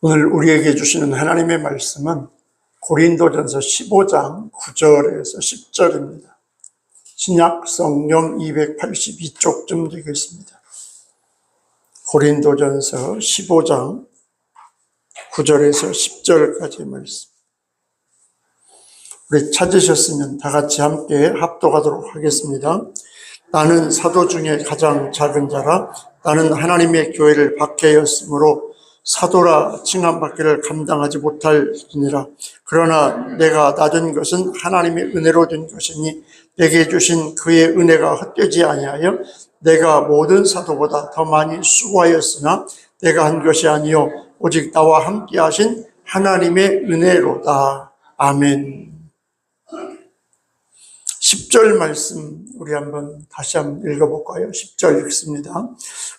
오늘 우리에게 주시는 하나님의 말씀은 고린도전서 15장 9절에서 10절입니다. 신약 성경 282쪽쯤 되겠습니다. 고린도전서 15장 9절에서 10절까지의 말씀. 우리 찾으셨으면 다 같이 함께 합독하도록 하겠습니다. 나는 사도 중에 가장 작은 자라. 나는 하나님의 교회를 박해였으므로 사도라 칭함받기를 감당하지 못할지니라. 그러나 내가 낮은 것은 하나님의 은혜로 된 것이니 내게 주신 그의 은혜가 헛되지 아니하여 내가 모든 사도보다 더 많이 수고하였으나 내가 한 것이 아니요 오직 나와 함께 하신 하나님의 은혜로다. 아멘. 10절 말씀 우리 다시 한번 읽어볼까요? 10절 읽습니다.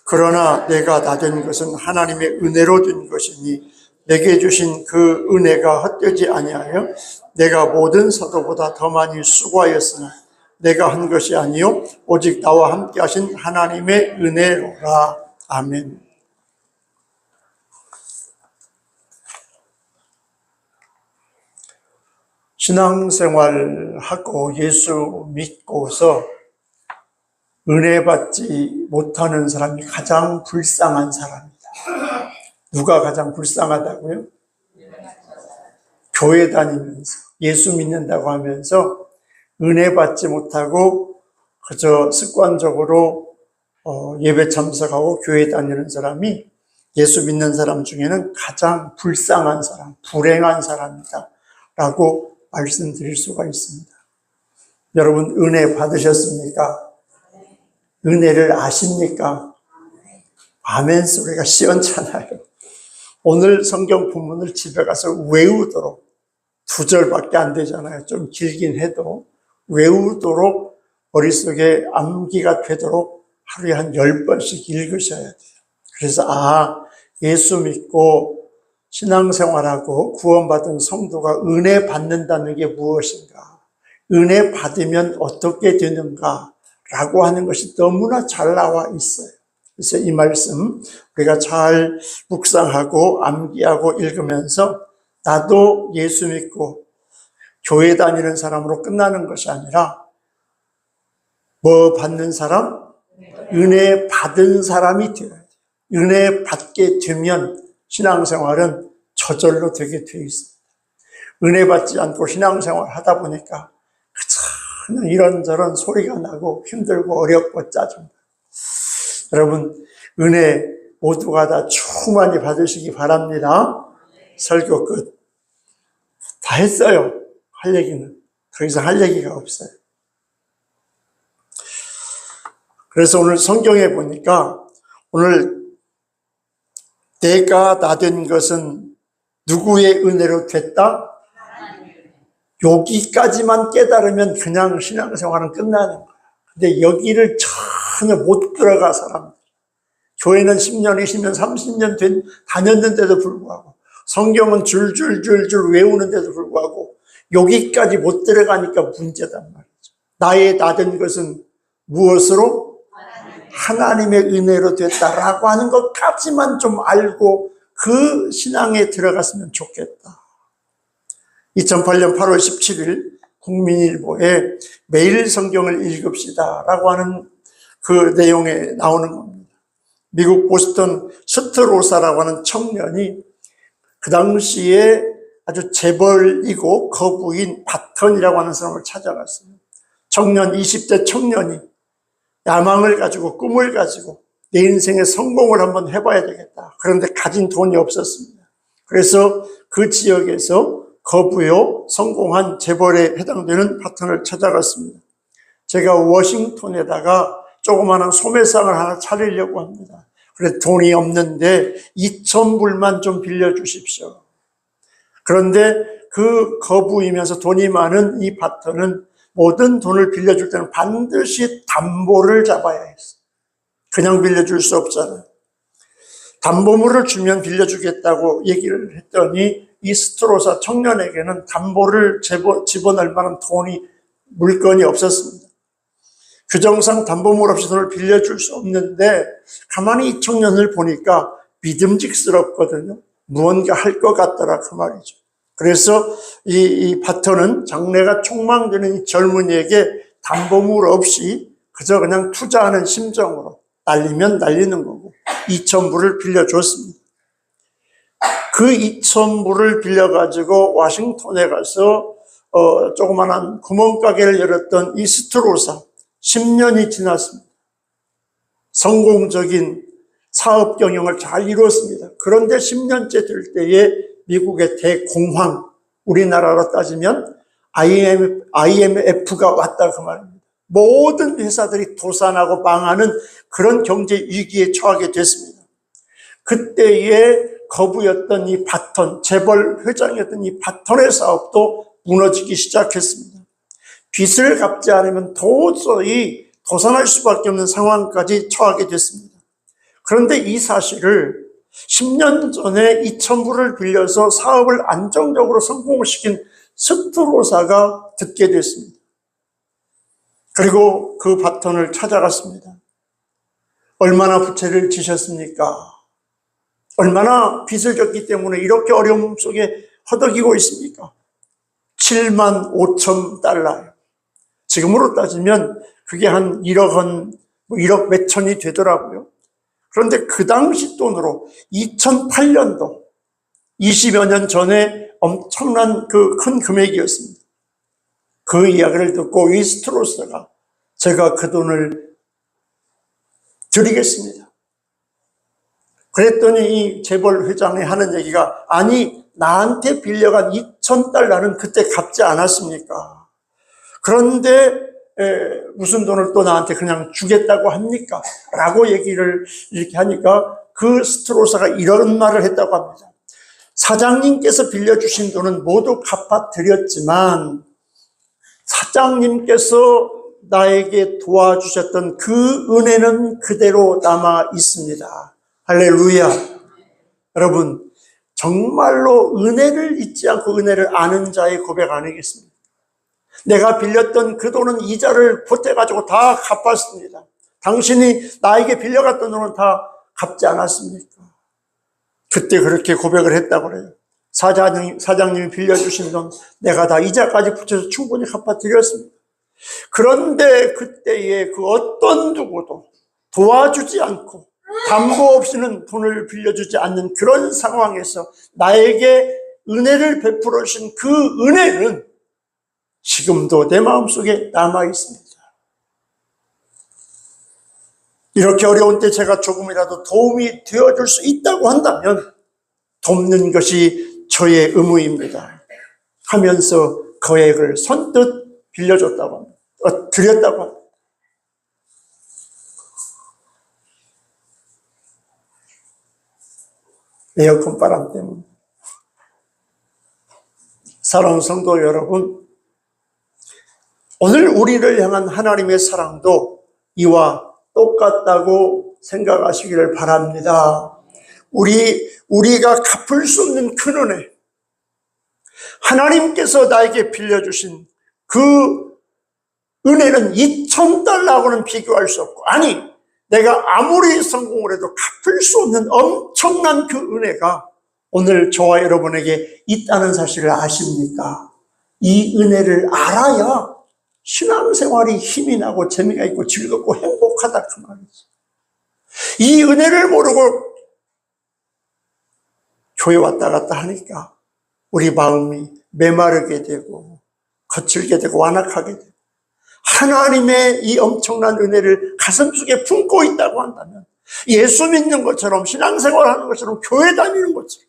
그러나 내가 낮은 것은 하나님의 은혜로 된 것이니 내게 주신 그 은혜가 헛되지 아니하여 내가 모든 사도보다 더 많이 수고하였으나 내가 한 것이 아니요 오직 나와 함께 하신 하나님의 은혜로라. 아멘. 신앙생활하고 예수 믿고서 은혜 받지 못하는 사람이 가장 불쌍한 사람이다. 누가 가장 불쌍하다고요? 교회 다니면서 예수 믿는다고 하면서 은혜 받지 못하고 그저 습관적으로 예배 참석하고 교회 다니는 사람이 예수 믿는 사람 중에는 가장 불쌍한 사람, 불행한 사람이다 라고 말씀드릴 수가 있습니다. 여러분 은혜 받으셨습니까? 은혜를 아십니까? 아멘 소리가 시원찮아요. 오늘 성경 본문을 집에 가서 외우도록 2절밖에 안 되잖아요. 좀 길긴 해도 외우도록 머릿속에 암기가 되도록 하루에 한 10번씩 읽으셔야 돼요. 그래서 예수 믿고 신앙생활하고 구원받은 성도가 은혜 받는다는 게 무엇인가? 은혜 받으면 어떻게 되는가? 라고 하는 것이 너무나 잘 나와 있어요. 그래서 이 말씀 우리가 잘 묵상하고 암기하고 읽으면서 나도 예수 믿고 교회 다니는 사람으로 끝나는 것이 아니라 뭐 받는 사람? 은혜 받은 사람이 되어야 돼요. 은혜 받게 되면 신앙생활은 저절로 되게 되어 있습니다. 은혜 받지 않고 신앙생활 하다 보니까 그냥 이런저런 소리가 나고 힘들고 어렵고 짜증나. 여러분 은혜 모두가 다 충만히 받으시기 바랍니다. 설교 끝. 다 했어요. 할 얘기는. 더 이상 할 얘기가 없어요. 그래서 오늘 성경에 보니까 오늘 내가 나된 것은 누구의 은혜로 됐다? 여기까지만 깨달으면 그냥 신앙생활은 끝나는 거야. 근데 여기를 전혀 못 들어가 사람들. 교회는 10년, 20년, 30년 다녔는데도 불구하고 성경은 줄줄줄줄 외우는데도 불구하고 여기까지 못 들어가니까 문제단 말이죠. 나의 나된 것은 무엇으로? 하나님의 은혜로 됐다라고 하는 것까지만 좀 알고 그 신앙에 들어갔으면 좋겠다. 2008년 8월 17일 국민일보에 매일 성경을 읽읍시다 라고 하는 그 내용에 나오는 겁니다. 미국 보스턴 스트로사라고 하는 청년이 그 당시에 아주 재벌이고 거부인 바턴이라고 하는 사람을 찾아갔어요. 20대 청년이 야망을 가지고 꿈을 가지고 내 인생의 성공을 한번 해봐야 되겠다. 그런데 가진 돈이 없었습니다. 그래서 그 지역에서 거부요 성공한 재벌에 해당되는 파트너를 찾아갔습니다. 제가 워싱턴에다가 조그마한 소매상을 하나 차리려고 합니다. 그래서 돈이 없는데 2,000불만 좀 빌려주십시오. 그런데 그 거부이면서 돈이 많은 이 파트너는 모든 돈을 빌려줄 때는 반드시 담보를 잡아야 했어요. 그냥 빌려줄 수 없잖아요. 담보물을 주면 빌려주겠다고 얘기를 했더니 이 스트로사 청년에게는 담보를 집어넣을 만한 물건이 없었습니다. 규정상 담보물 없이 돈을 빌려줄 수 없는데 가만히 이 청년을 보니까 믿음직스럽거든요. 무언가 할 것 같더라 그 말이죠. 그래서 이 바터는 장래가 촉망되는 이 젊은이에게 담보물 없이 그저 그냥 투자하는 심정으로 날리면 날리는 거고 2,000불을 빌려줬습니다. 그 2,000불을 빌려가지고 워싱턴에 가서 조그만한 구멍가게를 열었던 이 스트로사 10년이 지났습니다. 성공적인 사업 경영을 잘 이루었습니다. 그런데 10년째 될 때에 미국의 대공황, 우리나라로 따지면 IMF가 왔다 그 말입니다. 모든 회사들이 도산하고 망하는 그런 경제 위기에 처하게 됐습니다. 그때의 거부였던 이 바턴, 재벌 회장이었던 이 바턴의 사업도 무너지기 시작했습니다. 빚을 갚지 않으면 도저히 도산할 수밖에 없는 상황까지 처하게 됐습니다. 그런데 이 사실을 10년 전에 2,000불을 빌려서 사업을 안정적으로 성공시킨 스트로사가 듣게 됐습니다. 그리고 그 바턴을 찾아갔습니다. 얼마나 부채를 지셨습니까? 얼마나 빚을 졌기 때문에 이렇게 어려움 속에 허덕이고 있습니까? 7만 5천 달러요. 지금으로 따지면 그게 한 1억 원, 1억 몇천이 되더라고요. 그런데 그 당시 돈으로 2008년도 20여 년 전에 엄청난 그 큰 금액이었습니다. 그 이야기를 듣고 이 스트로스가 제가 그 돈을 드리겠습니다. 그랬더니 이 재벌 회장이 하는 얘기가 아니 나한테 빌려간 2,000달러는 그때 갚지 않았습니까? 그런데 무슨 돈을 또 나한테 그냥 주겠다고 합니까? 라고 얘기를 이렇게 하니까 그 스트로사가 이런 말을 했다고 합니다. 사장님께서 빌려주신 돈은 모두 갚아드렸지만 사장님께서 나에게 도와주셨던 그 은혜는 그대로 남아 있습니다. 할렐루야. 여러분 정말로 은혜를 잊지 않고 은혜를 아는 자의 고백 아니겠습니까? 내가 빌렸던 그 돈은 이자를 보태가지고 다 갚았습니다. 당신이 나에게 빌려갔던 돈은 다 갚지 않았습니까? 그때 그렇게 고백을 했다고 그래요. 사장님이 빌려주신 돈 내가 다 이자까지 붙여서 충분히 갚아드렸습니다. 그런데 그때에 그 어떤 누구도 도와주지 않고 담보 없이는 돈을 빌려주지 않는 그런 상황에서 나에게 은혜를 베풀어 주신 그 은혜는 지금도 내 마음속에 남아 있습니다. 이렇게 어려운 때 제가 조금이라도 도움이 되어줄 수 있다고 한다면 돕는 것이 저의 의무입니다. 하면서 거액을 선뜻 빌려줬다고 합니다. 드렸다고 합니다. 에어컨 바람 때문에. 사랑하는 성도 여러분, 오늘 우리를 향한 하나님의 사랑도 이와 똑같다고 생각하시기를 바랍니다. 우리가 갚을 수 없는 큰 은혜, 하나님께서 나에게 빌려주신 그 은혜는 2,000달러하고는 비교할 수 없고, 아니 내가 아무리 성공을 해도 갚을 수 없는 엄청난 그 은혜가 오늘 저와 여러분에게 있다는 사실을 아십니까? 이 은혜를 알아야 신앙생활이 힘이 나고 재미가 있고 즐겁고 행복하다 그 말이죠. 이 은혜를 모르고 교회 왔다 갔다 하니까 우리 마음이 메마르게 되고 거칠게 되고 완악하게 되고, 하나님의 이 엄청난 은혜를 가슴속에 품고 있다고 한다면 예수 믿는 것처럼 신앙생활하는 것처럼 교회 다니는 것처럼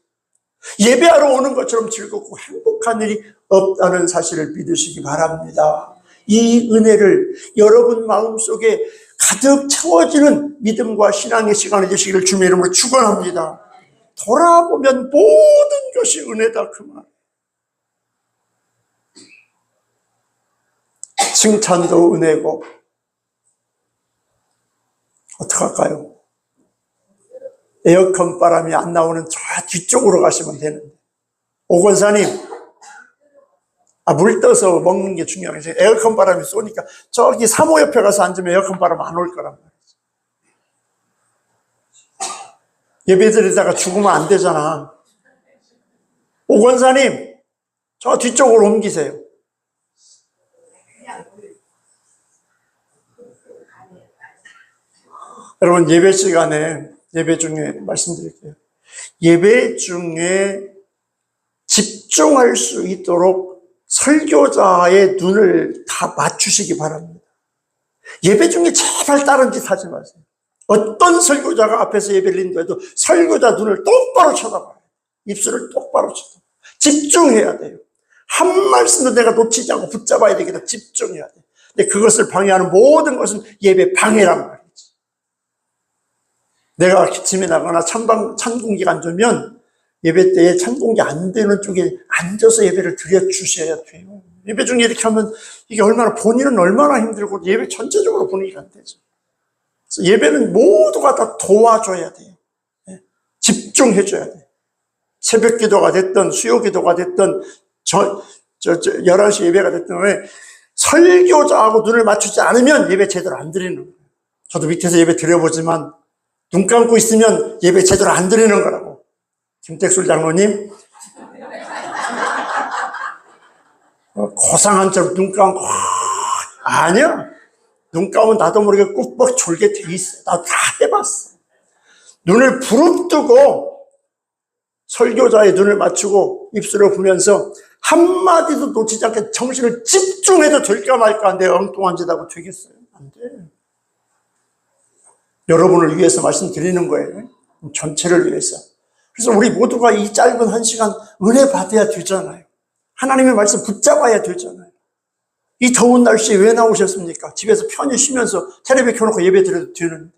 예배하러 오는 것처럼 즐겁고 행복한 일이 없다는 사실을 믿으시기 바랍니다. 이 은혜를 여러분 마음속에 가득 채워지는 믿음과 신앙의 시간이 되시기를 주님의 이름으로 축원합니다. 돌아보면 모든 것이 은혜다 그 말. 칭찬도 은혜고 어떡할까요? 에어컨 바람이 안 나오는 저 뒤쪽으로 가시면 되는데, 오 권사님 물 떠서 먹는 게 중요한 게 에어컨 바람이 쏘니까 저기 사모 옆에 가서 앉으면 에어컨 바람 안 올 거란 말이지. 예배 드리다가 죽으면 안 되잖아. 오 권사님, 저 뒤쪽으로 옮기세요. 여러분, 예배 시간에, 예배 중에 말씀드릴게요. 예배 중에 집중할 수 있도록 설교자의 눈을 다 맞추시기 바랍니다. 예배 중에 제발 다른 짓 하지 마세요. 어떤 설교자가 앞에서 예배를 인도해도 설교자 눈을 똑바로 쳐다봐요. 입술을 똑바로 쳐다봐요. 집중해야 돼요. 한 말씀도 내가 놓치지 않고 붙잡아야 되겠다. 집중해야 돼요. 근데 그것을 방해하는 모든 것은 예배 방해란 말이지. 내가 기침이 나거나 찬 공기가 안 좋으면 예배 때에 찬 공기 안 되는 쪽에 앉아서 예배를 드려주셔야 돼요. 예배 중에 이렇게 하면 이게 본인은 얼마나 힘들고 예배 전체적으로 분위기가 안 되죠. 그래서 예배는 모두가 다 도와줘야 돼요. 집중해줘야 돼요. 새벽 기도가 됐든 수요 기도가 됐든 11시 예배가 됐든 설교자하고 눈을 맞추지 않으면 예배 제대로 안 드리는 거예요. 저도 밑에서 예배 드려보지만 눈 감고 있으면 예배 제대로 안 드리는 거라고. 김택술 장로님 고상한 척 눈 감고 아니야. 눈 감으면 나도 모르게 꾹뻑 졸게 돼 있어. 나도 다 해봤어. 눈을 부릅뜨고 설교자의 눈을 맞추고 입술을 보면서 한마디도 놓치지 않게 정신을 집중해도 될까 말까 한데 엉뚱한 짓 하고 되겠어요? 안 돼. 여러분을 위해서 말씀드리는 거예요. 전체를 위해서. 그래서 우리 모두가 이 짧은 한 시간 은혜 받아야 되잖아요. 하나님의 말씀 붙잡아야 되잖아요. 이 더운 날씨에 왜 나오셨습니까? 집에서 편히 쉬면서 텔레비 켜놓고 예배 드려도 되는데.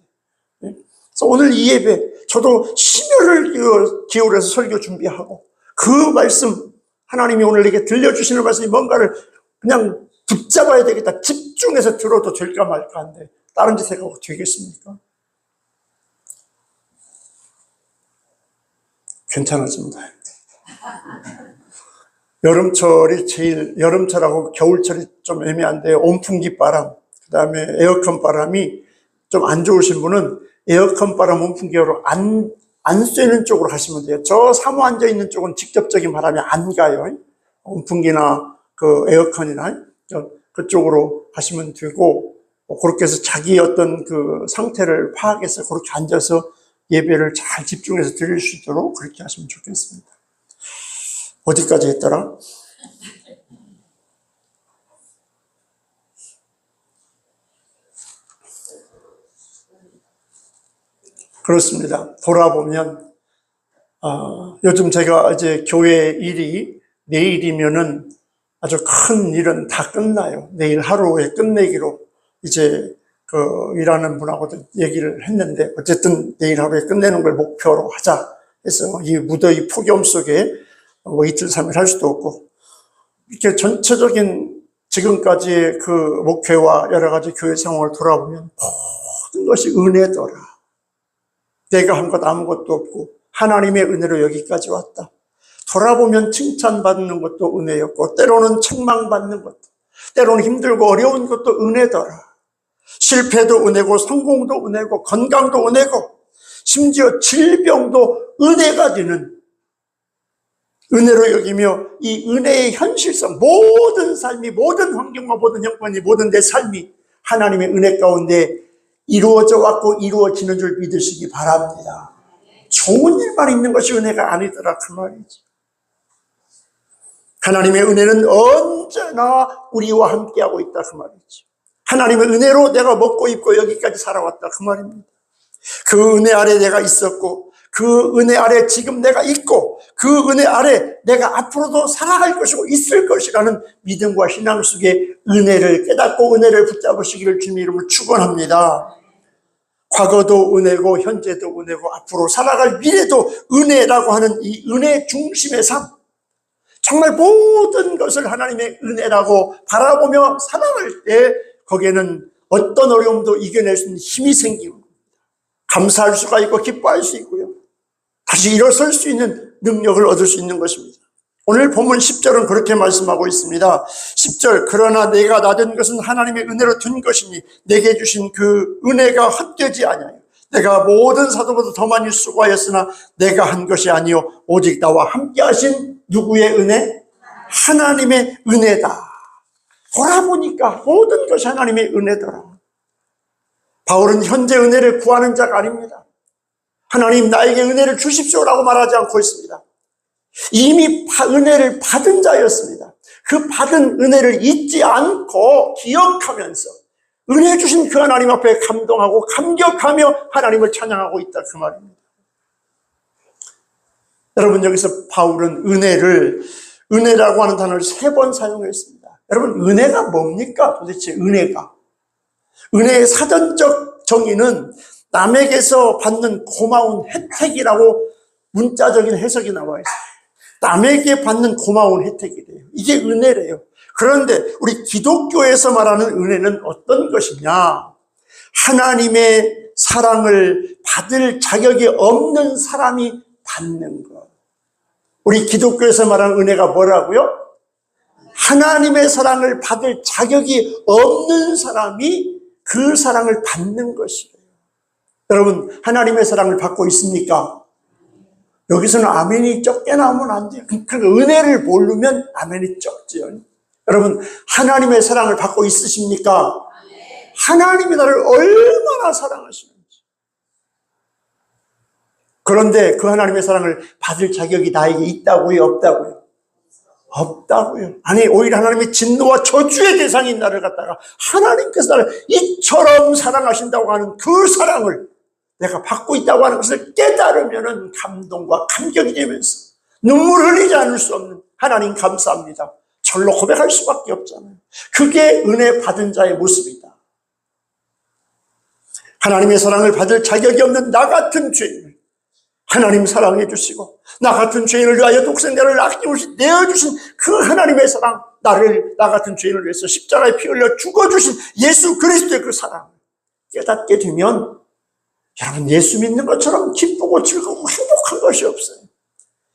그래서 오늘 이 예배, 저도 심혈을 기울여서 설교 준비하고 그 말씀, 하나님이 오늘 내게 들려주시는 말씀이 뭔가를 그냥 붙잡아야 되겠다. 집중해서 들어도 될까 말까 한데 다른 짓 생각하고 되겠습니까? 괜찮아집니다. 여름철하고 겨울철이 좀 애매한데 온풍기 바람, 그 다음에 에어컨 바람이 좀 안 좋으신 분은 에어컨 바람, 온풍기로 안 쐬는 쪽으로 가시면 돼요. 저 사무 앉아 있는 쪽은 직접적인 바람이 안 가요. 온풍기나 그 에어컨이나 그쪽으로 가시면 되고, 그렇게 해서 자기 어떤 그 상태를 파악해서 그렇게 앉아서 예배를 잘 집중해서 드릴 수 있도록 그렇게 하시면 좋겠습니다. 어디까지 했더라? 그렇습니다. 돌아보면 요즘 제가 이제 교회 일이 내일이면은 아주 큰 일은 다 끝나요. 내일 하루에 끝내기로 이제 그 일하는 분하고도 얘기를 했는데 어쨌든 내일 하루에 끝내는 걸 목표로 하자 해서 이 무더위 폭염 속에 뭐 이틀, 3일 할 수도 없고 이렇게 전체적인 지금까지의 그 목표와 여러 가지 교회 상황을 돌아보면 모든 것이 은혜더라. 내가 한 것 아무것도 없고 하나님의 은혜로 여기까지 왔다. 돌아보면 칭찬받는 것도 은혜였고 때로는 책망받는 것도, 때로는 힘들고 어려운 것도 은혜더라. 실패도 은혜고 성공도 은혜고 건강도 은혜고 심지어 질병도 은혜가 되는, 은혜로 여기며 이 은혜의 현실성, 모든 삶이, 모든 환경과 모든 형편이, 모든 내 삶이 하나님의 은혜 가운데 이루어져 왔고 이루어지는 줄 믿으시기 바랍니다. 좋은 일만 있는 것이 은혜가 아니더라 그 말이지. 하나님의 은혜는 언제나 우리와 함께하고 있다 그 말이지. 하나님의 은혜로 내가 먹고 입고 여기까지 살아왔다 그 말입니다. 그 은혜 아래 내가 있었고 그 은혜 아래 지금 내가 있고 그 은혜 아래 내가 앞으로도 살아갈 것이고 있을 것이라는 믿음과 신앙 속에 은혜를 깨닫고 은혜를 붙잡으시기를 주님의 이름으로 축원합니다. 과거도 은혜고 현재도 은혜고 앞으로 살아갈 미래도 은혜라고 하는 이 은혜 중심의 삶, 정말 모든 것을 하나님의 은혜라고 바라보며 살아갈 때 거기에는 어떤 어려움도 이겨낼 수 있는 힘이 생기고 감사할 수가 있고 기뻐할 수 있고요, 다시 일어설 수 있는 능력을 얻을 수 있는 것입니다. 오늘 본문 10절은 그렇게 말씀하고 있습니다. 10절, 그러나 내가 낳은 것은 하나님의 은혜로 든 것이니 내게 주신 그 은혜가 헛되지 아니하여 내가 모든 사도보다 더 많이 수고하였으나 내가 한 것이 아니요 오직 나와 함께 하신 누구의 은혜? 하나님의 은혜다. 돌아보니까 모든 것이 하나님의 은혜더라. 바울은 현재 은혜를 구하는 자가 아닙니다. 하나님 나에게 은혜를 주십시오라고 말하지 않고 있습니다. 이미 은혜를 받은 자였습니다. 그 받은 은혜를 잊지 않고 기억하면서 은혜 주신 그 하나님 앞에 감동하고 감격하며 하나님을 찬양하고 있다, 그 말입니다. 여러분, 여기서 바울은 은혜라고 하는 단어를 3번 사용했습니다. 여러분, 은혜가 뭡니까? 도대체 은혜의 사전적 정의는 남에게서 받는 고마운 혜택이라고 문자적인 해석이 나와 있어요. 남에게 받는 고마운 혜택이래요. 이게 은혜래요. 그런데 우리 기독교에서 말하는 은혜는 어떤 것이냐? 하나님의 사랑을 받을 자격이 없는 사람이 받는 것. 우리 기독교에서 말하는 은혜가 뭐라고요? 하나님의 사랑을 받을 자격이 없는 사람이 그 사랑을 받는 것이에요. 여러분, 하나님의 사랑을 받고 있습니까? 여기서는 아멘이 적게 나오면 안 돼요. 그러니까 은혜를 모르면 아멘이 적지요. 여러분, 하나님의 사랑을 받고 있으십니까? 하나님이 나를 얼마나 사랑하시는지. 그런데 그 하나님의 사랑을 받을 자격이 나에게 있다고요? 없다고요? 없다고요. 아니, 오히려 하나님의 진노와 저주의 대상인 나를 갖다가 하나님께서 나를 이처럼 사랑하신다고 하는 그 사랑을 내가 받고 있다고 하는 것을 깨달으면 감동과 감격이 되면서 눈물 흘리지 않을 수 없는, 하나님 감사합니다, 절로 고백할 수밖에 없잖아요. 그게 은혜 받은 자의 모습이다. 하나님의 사랑을 받을 자격이 없는 나 같은 죄인을 하나님 사랑해 주시고, 나 같은 죄인을 위하여 독생자를 아낌없이 내어주신 그 하나님의 사랑, 나 같은 죄인을 위해서 십자가에 피 흘려 죽어주신 예수 그리스도의 그 사랑을 깨닫게 되면, 여러분, 예수 믿는 것처럼 기쁘고 즐겁고 행복한 것이 없어요.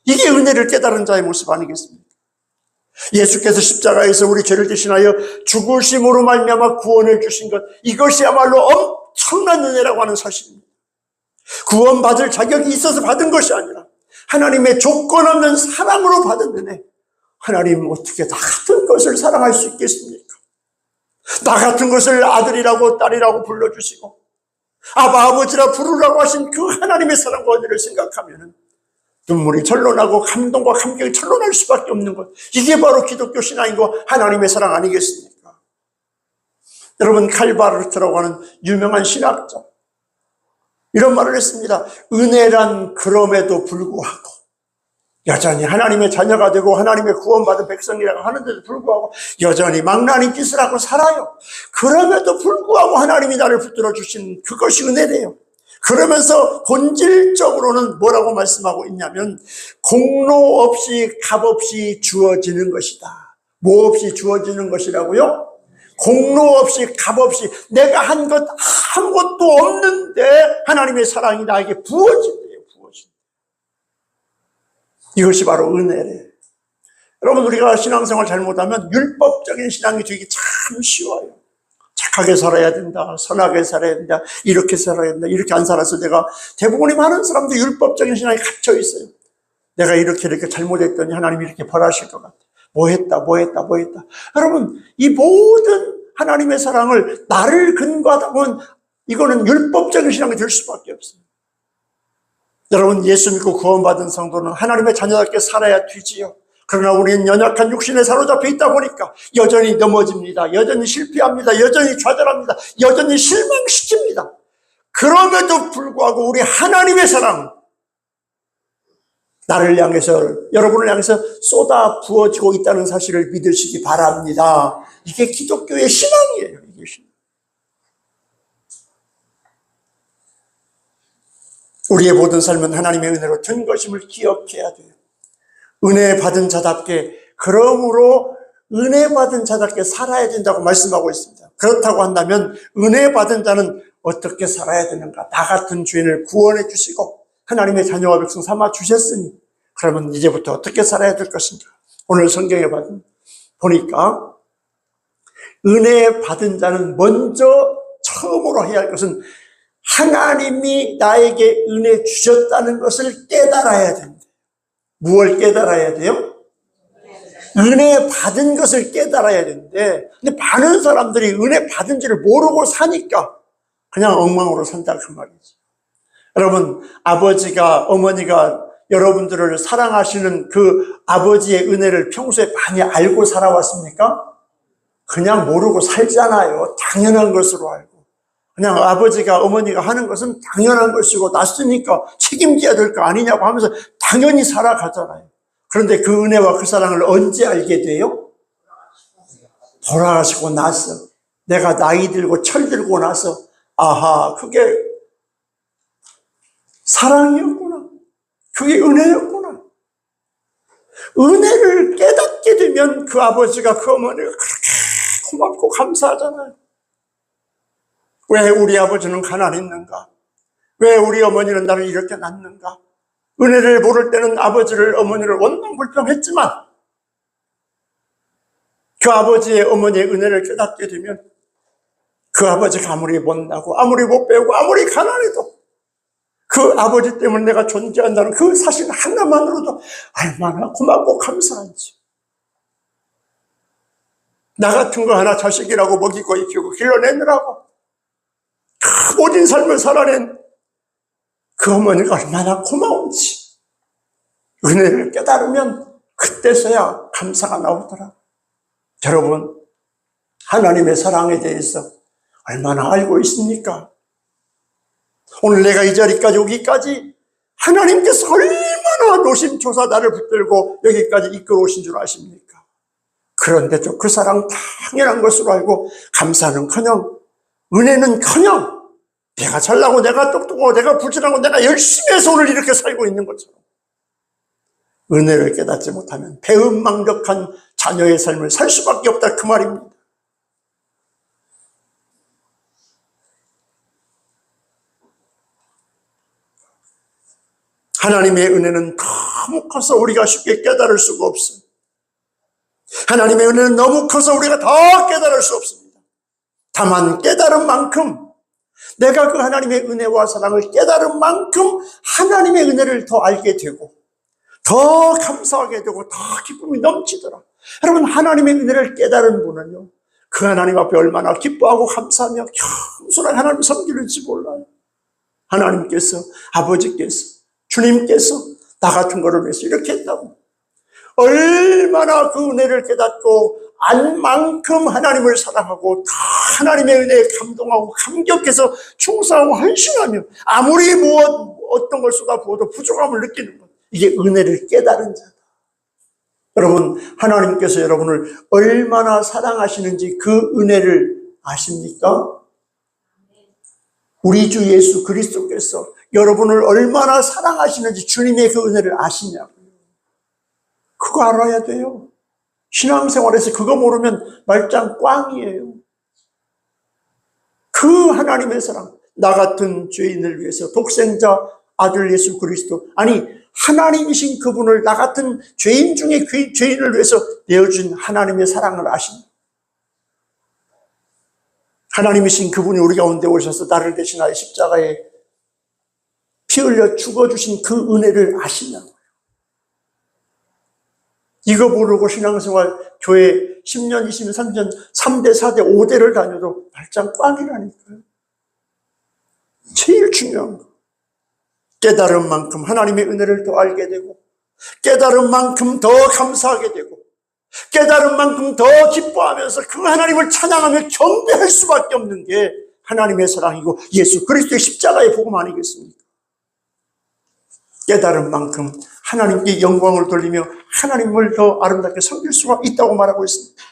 이게 은혜를 깨달은 자의 모습 아니겠습니까? 예수께서 십자가에서 우리 죄를 대신하여 죽으심으로 말미암아 구원을 주신 것, 이것이야말로 엄청난 은혜라고 하는 사실입니다. 구원받을 자격이 있어서 받은 것이 아니라 하나님의 조건 없는 사랑으로 받은 은혜. 하나님, 어떻게 나 같은 것을 사랑할 수 있겠습니까? 나 같은 것을 아들이라고 딸이라고 불러주시고 아바 아버지라 부르라고 하신 그 하나님의 사랑과 은혜를 생각하면 눈물이 절로 나고 감동과 감격이 절로 날 수밖에 없는 것. 이게 바로 기독교 신앙이고 하나님의 사랑 아니겠습니까? 여러분, 칼바르트라고 하는 유명한 신학자, 이런 말을 했습니다. 은혜란 그럼에도 불구하고, 여전히 하나님의 자녀가 되고 하나님의 구원받은 백성이라고 하는데도 불구하고 여전히 망나니 짓을 하고 살아요. 그럼에도 불구하고 하나님이 나를 붙들어 주신 그것이 은혜래요. 그러면서 본질적으로는 뭐라고 말씀하고 있냐면, 공로 없이 값 없이 주어지는 것이다. 뭐 없이 주어지는 것이라고요? 공로 없이 값 없이, 내가 한 것 아무것도 없는데 하나님의 사랑이 나에게 부어진대요. 이것이 바로 은혜래. 여러분, 우리가 신앙생활 잘못하면 율법적인 신앙이 되기 참 쉬워요. 착하게 살아야 된다, 선하게 살아야 된다, 이렇게 살아야 된다, 이렇게 안 살아서 내가, 대부분의 많은 사람들이 율법적인 신앙에 갇혀 있어요. 내가 이렇게 잘못했더니 하나님이 이렇게 벌하실 것 같아. 뭐 했다. 여러분, 이 모든 하나님의 사랑을 나를 근거하다 보면 이거는 율법적인 신앙이 될 수밖에 없어요. 여러분, 예수 믿고 구원받은 성도는 하나님의 자녀답게 살아야 되지요. 그러나 우리는 연약한 육신에 사로잡혀 있다 보니까 여전히 넘어집니다. 여전히 실패합니다. 여전히 좌절합니다. 여전히 실망시킵니다. 그럼에도 불구하고 우리 하나님의 사랑은 나를 향해서, 여러분을 향해서 쏟아 부어지고 있다는 사실을 믿으시기 바랍니다. 이게 기독교의 신앙이에요. 이게 신앙. 우리의 모든 삶은 하나님의 은혜로 된 것임을 기억해야 돼요. 은혜 받은 자답게, 그러므로 은혜 받은 자답게 살아야 된다고 말씀하고 있습니다. 그렇다고 한다면 은혜 받은 자는 어떻게 살아야 되는가? 나 같은 죄인을 구원해 주시고 하나님의 자녀와 백성 삼아 주셨으니 그러면 이제부터 어떻게 살아야 될 것인가? 오늘 성경에 보니까 은혜 받은 자는 먼저 처음으로 해야 할 것은 하나님이 나에게 은혜 주셨다는 것을 깨달아야 됩니다. 무엇을 깨달아야 돼요? 은혜 받은 것을 깨달아야 되는데, 근데 많은 사람들이 은혜 받은지를 모르고 사니까 그냥 엉망으로 산다 그 말이지. 여러분, 아버지가, 어머니가 여러분들을 사랑하시는 그 아버지의 은혜를 평소에 많이 알고 살아왔습니까? 그냥 모르고 살잖아요. 당연한 것으로 알고. 그냥 아버지가, 어머니가 하는 것은 당연한 것이고 났으니까 책임져야 될 거 아니냐고 하면서 당연히 살아가잖아요. 그런데 그 은혜와 그 사랑을 언제 알게 돼요? 돌아가시고 나서, 내가 나이 들고 철 들고 나서, 아하, 그게 사랑이었구나. 그게 은혜였구나. 은혜를 깨닫게 되면 그 아버지가, 그 어머니가 그렇게 고맙고 감사하잖아요. 왜 우리 아버지는 가난했는가? 왜 우리 어머니는 나를 이렇게 낳는가? 은혜를 모를 때는 아버지를, 어머니를 원망불평했지만 그 아버지의, 어머니의 은혜를 깨닫게 되면 그 아버지가 아무리 못나고 아무리 못 배우고 아무리 가난해도 그 아버지 때문에 내가 존재한다는 그 사실 하나만으로도 얼마나 고맙고 감사한지. 나 같은 거 하나 자식이라고 먹이고 익히고 길러내느라고 그 모든 삶을 살아낸 그 어머니가 얼마나 고마운지 은혜를 깨달으면 그때서야 감사가 나오더라. 여러분, 하나님의 사랑에 대해서 얼마나 알고 있습니까? 오늘 내가 이 자리까지 오기까지 하나님께서 얼마나 노심초사 나를 붙들고 여기까지 이끌어 오신 줄 아십니까? 그런데도 그 사랑 당연한 것으로 알고 감사는커녕, 은혜는커녕, 내가 잘나고 내가 똑똑하고 내가 부지런하고 내가 열심히 해서 오늘 이렇게 살고 있는 것처럼 은혜를 깨닫지 못하면 배은망덕한 자녀의 삶을 살 수밖에 없다 그 말입니다. 하나님의 은혜는 너무 커서 우리가 쉽게 깨달을 수가 없어요. 하나님의 은혜는 너무 커서 우리가 더 깨달을 수 없습니다. 다만 깨달은 만큼, 내가 그 하나님의 은혜와 사랑을 깨달은 만큼 하나님의 은혜를 더 알게 되고 더 감사하게 되고 더 기쁨이 넘치더라. 여러분, 하나님의 은혜를 깨달은 분은요, 그 하나님 앞에 얼마나 기뻐하고 감사하며 겸손하게 하나님을 섬기는지 몰라요. 하나님께서, 아버지께서, 주님께서 나 같은 거를 위해서 이렇게 했다고. 얼마나 그 은혜를 깨닫고 안 만큼 하나님을 사랑하고 다 하나님의 은혜에 감동하고 감격해서 충성하고 헌신하며 아무리 어떤 걸 쏟아부어도 부족함을 느끼는 것. 이게 은혜를 깨달은 자다. 여러분, 하나님께서 여러분을 얼마나 사랑하시는지 그 은혜를 아십니까? 우리 주 예수 그리스도께서 여러분을 얼마나 사랑하시는지 주님의 그 은혜를 아시냐고요. 그거 알아야 돼요. 신앙생활에서 그거 모르면 말짱 꽝이에요. 그 하나님의 사랑, 나 같은 죄인을 위해서 독생자 아들 예수 그리스도, 아니 하나님이신 그분을 나 같은 죄인 중에 죄인을 위해서 내어준 하나님의 사랑을 아십니다. 하나님이신 그분이 우리 가운데 오셔서 나를 대신하여 십자가에 피 흘려 죽어주신 그 은혜를 아시냐고요. 이거 모르고 신앙생활 교회 10년, 20년, 30년, 3대, 4대, 5대를 다녀도 말짱 꽝이라니까요. 제일 중요한 거. 깨달은 만큼 하나님의 은혜를 더 알게 되고, 깨달은 만큼 더 감사하게 되고, 깨달은 만큼 더 기뻐하면서 그 하나님을 찬양하며 경배할 수밖에 없는 게 하나님의 사랑이고 예수 그리스도의 십자가의 복음 아니겠습니까? 깨달은 만큼 하나님께 영광을 돌리며 하나님을 더 아름답게 섬길 수가 있다고 말하고 있습니다.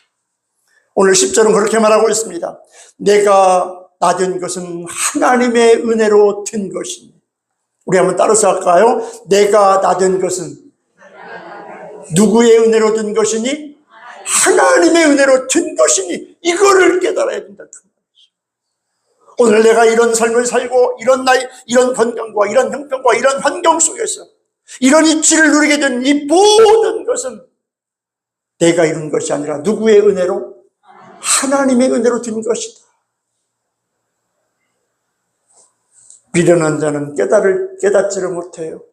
오늘 10절은 그렇게 말하고 있습니다. 내가 낳은 것은 하나님의 은혜로 된 것이니. 우리 한번 따라서 할까요? 내가 낳은 것은 누구의 은혜로 된 것이니? 하나님의 은혜로 된 것이니. 이거를 깨달아야 된다. 오늘 내가 이런 삶을 살고 이런 나이, 이런 건강과 이런 형편과 이런 환경 속에서 이런 이치를 누리게 된 이 모든 것은 내가 이룬 것이 아니라 누구의 은혜로? 하나님의 은혜로 된 것이다. 미련한 자는 깨닫지를 못해요.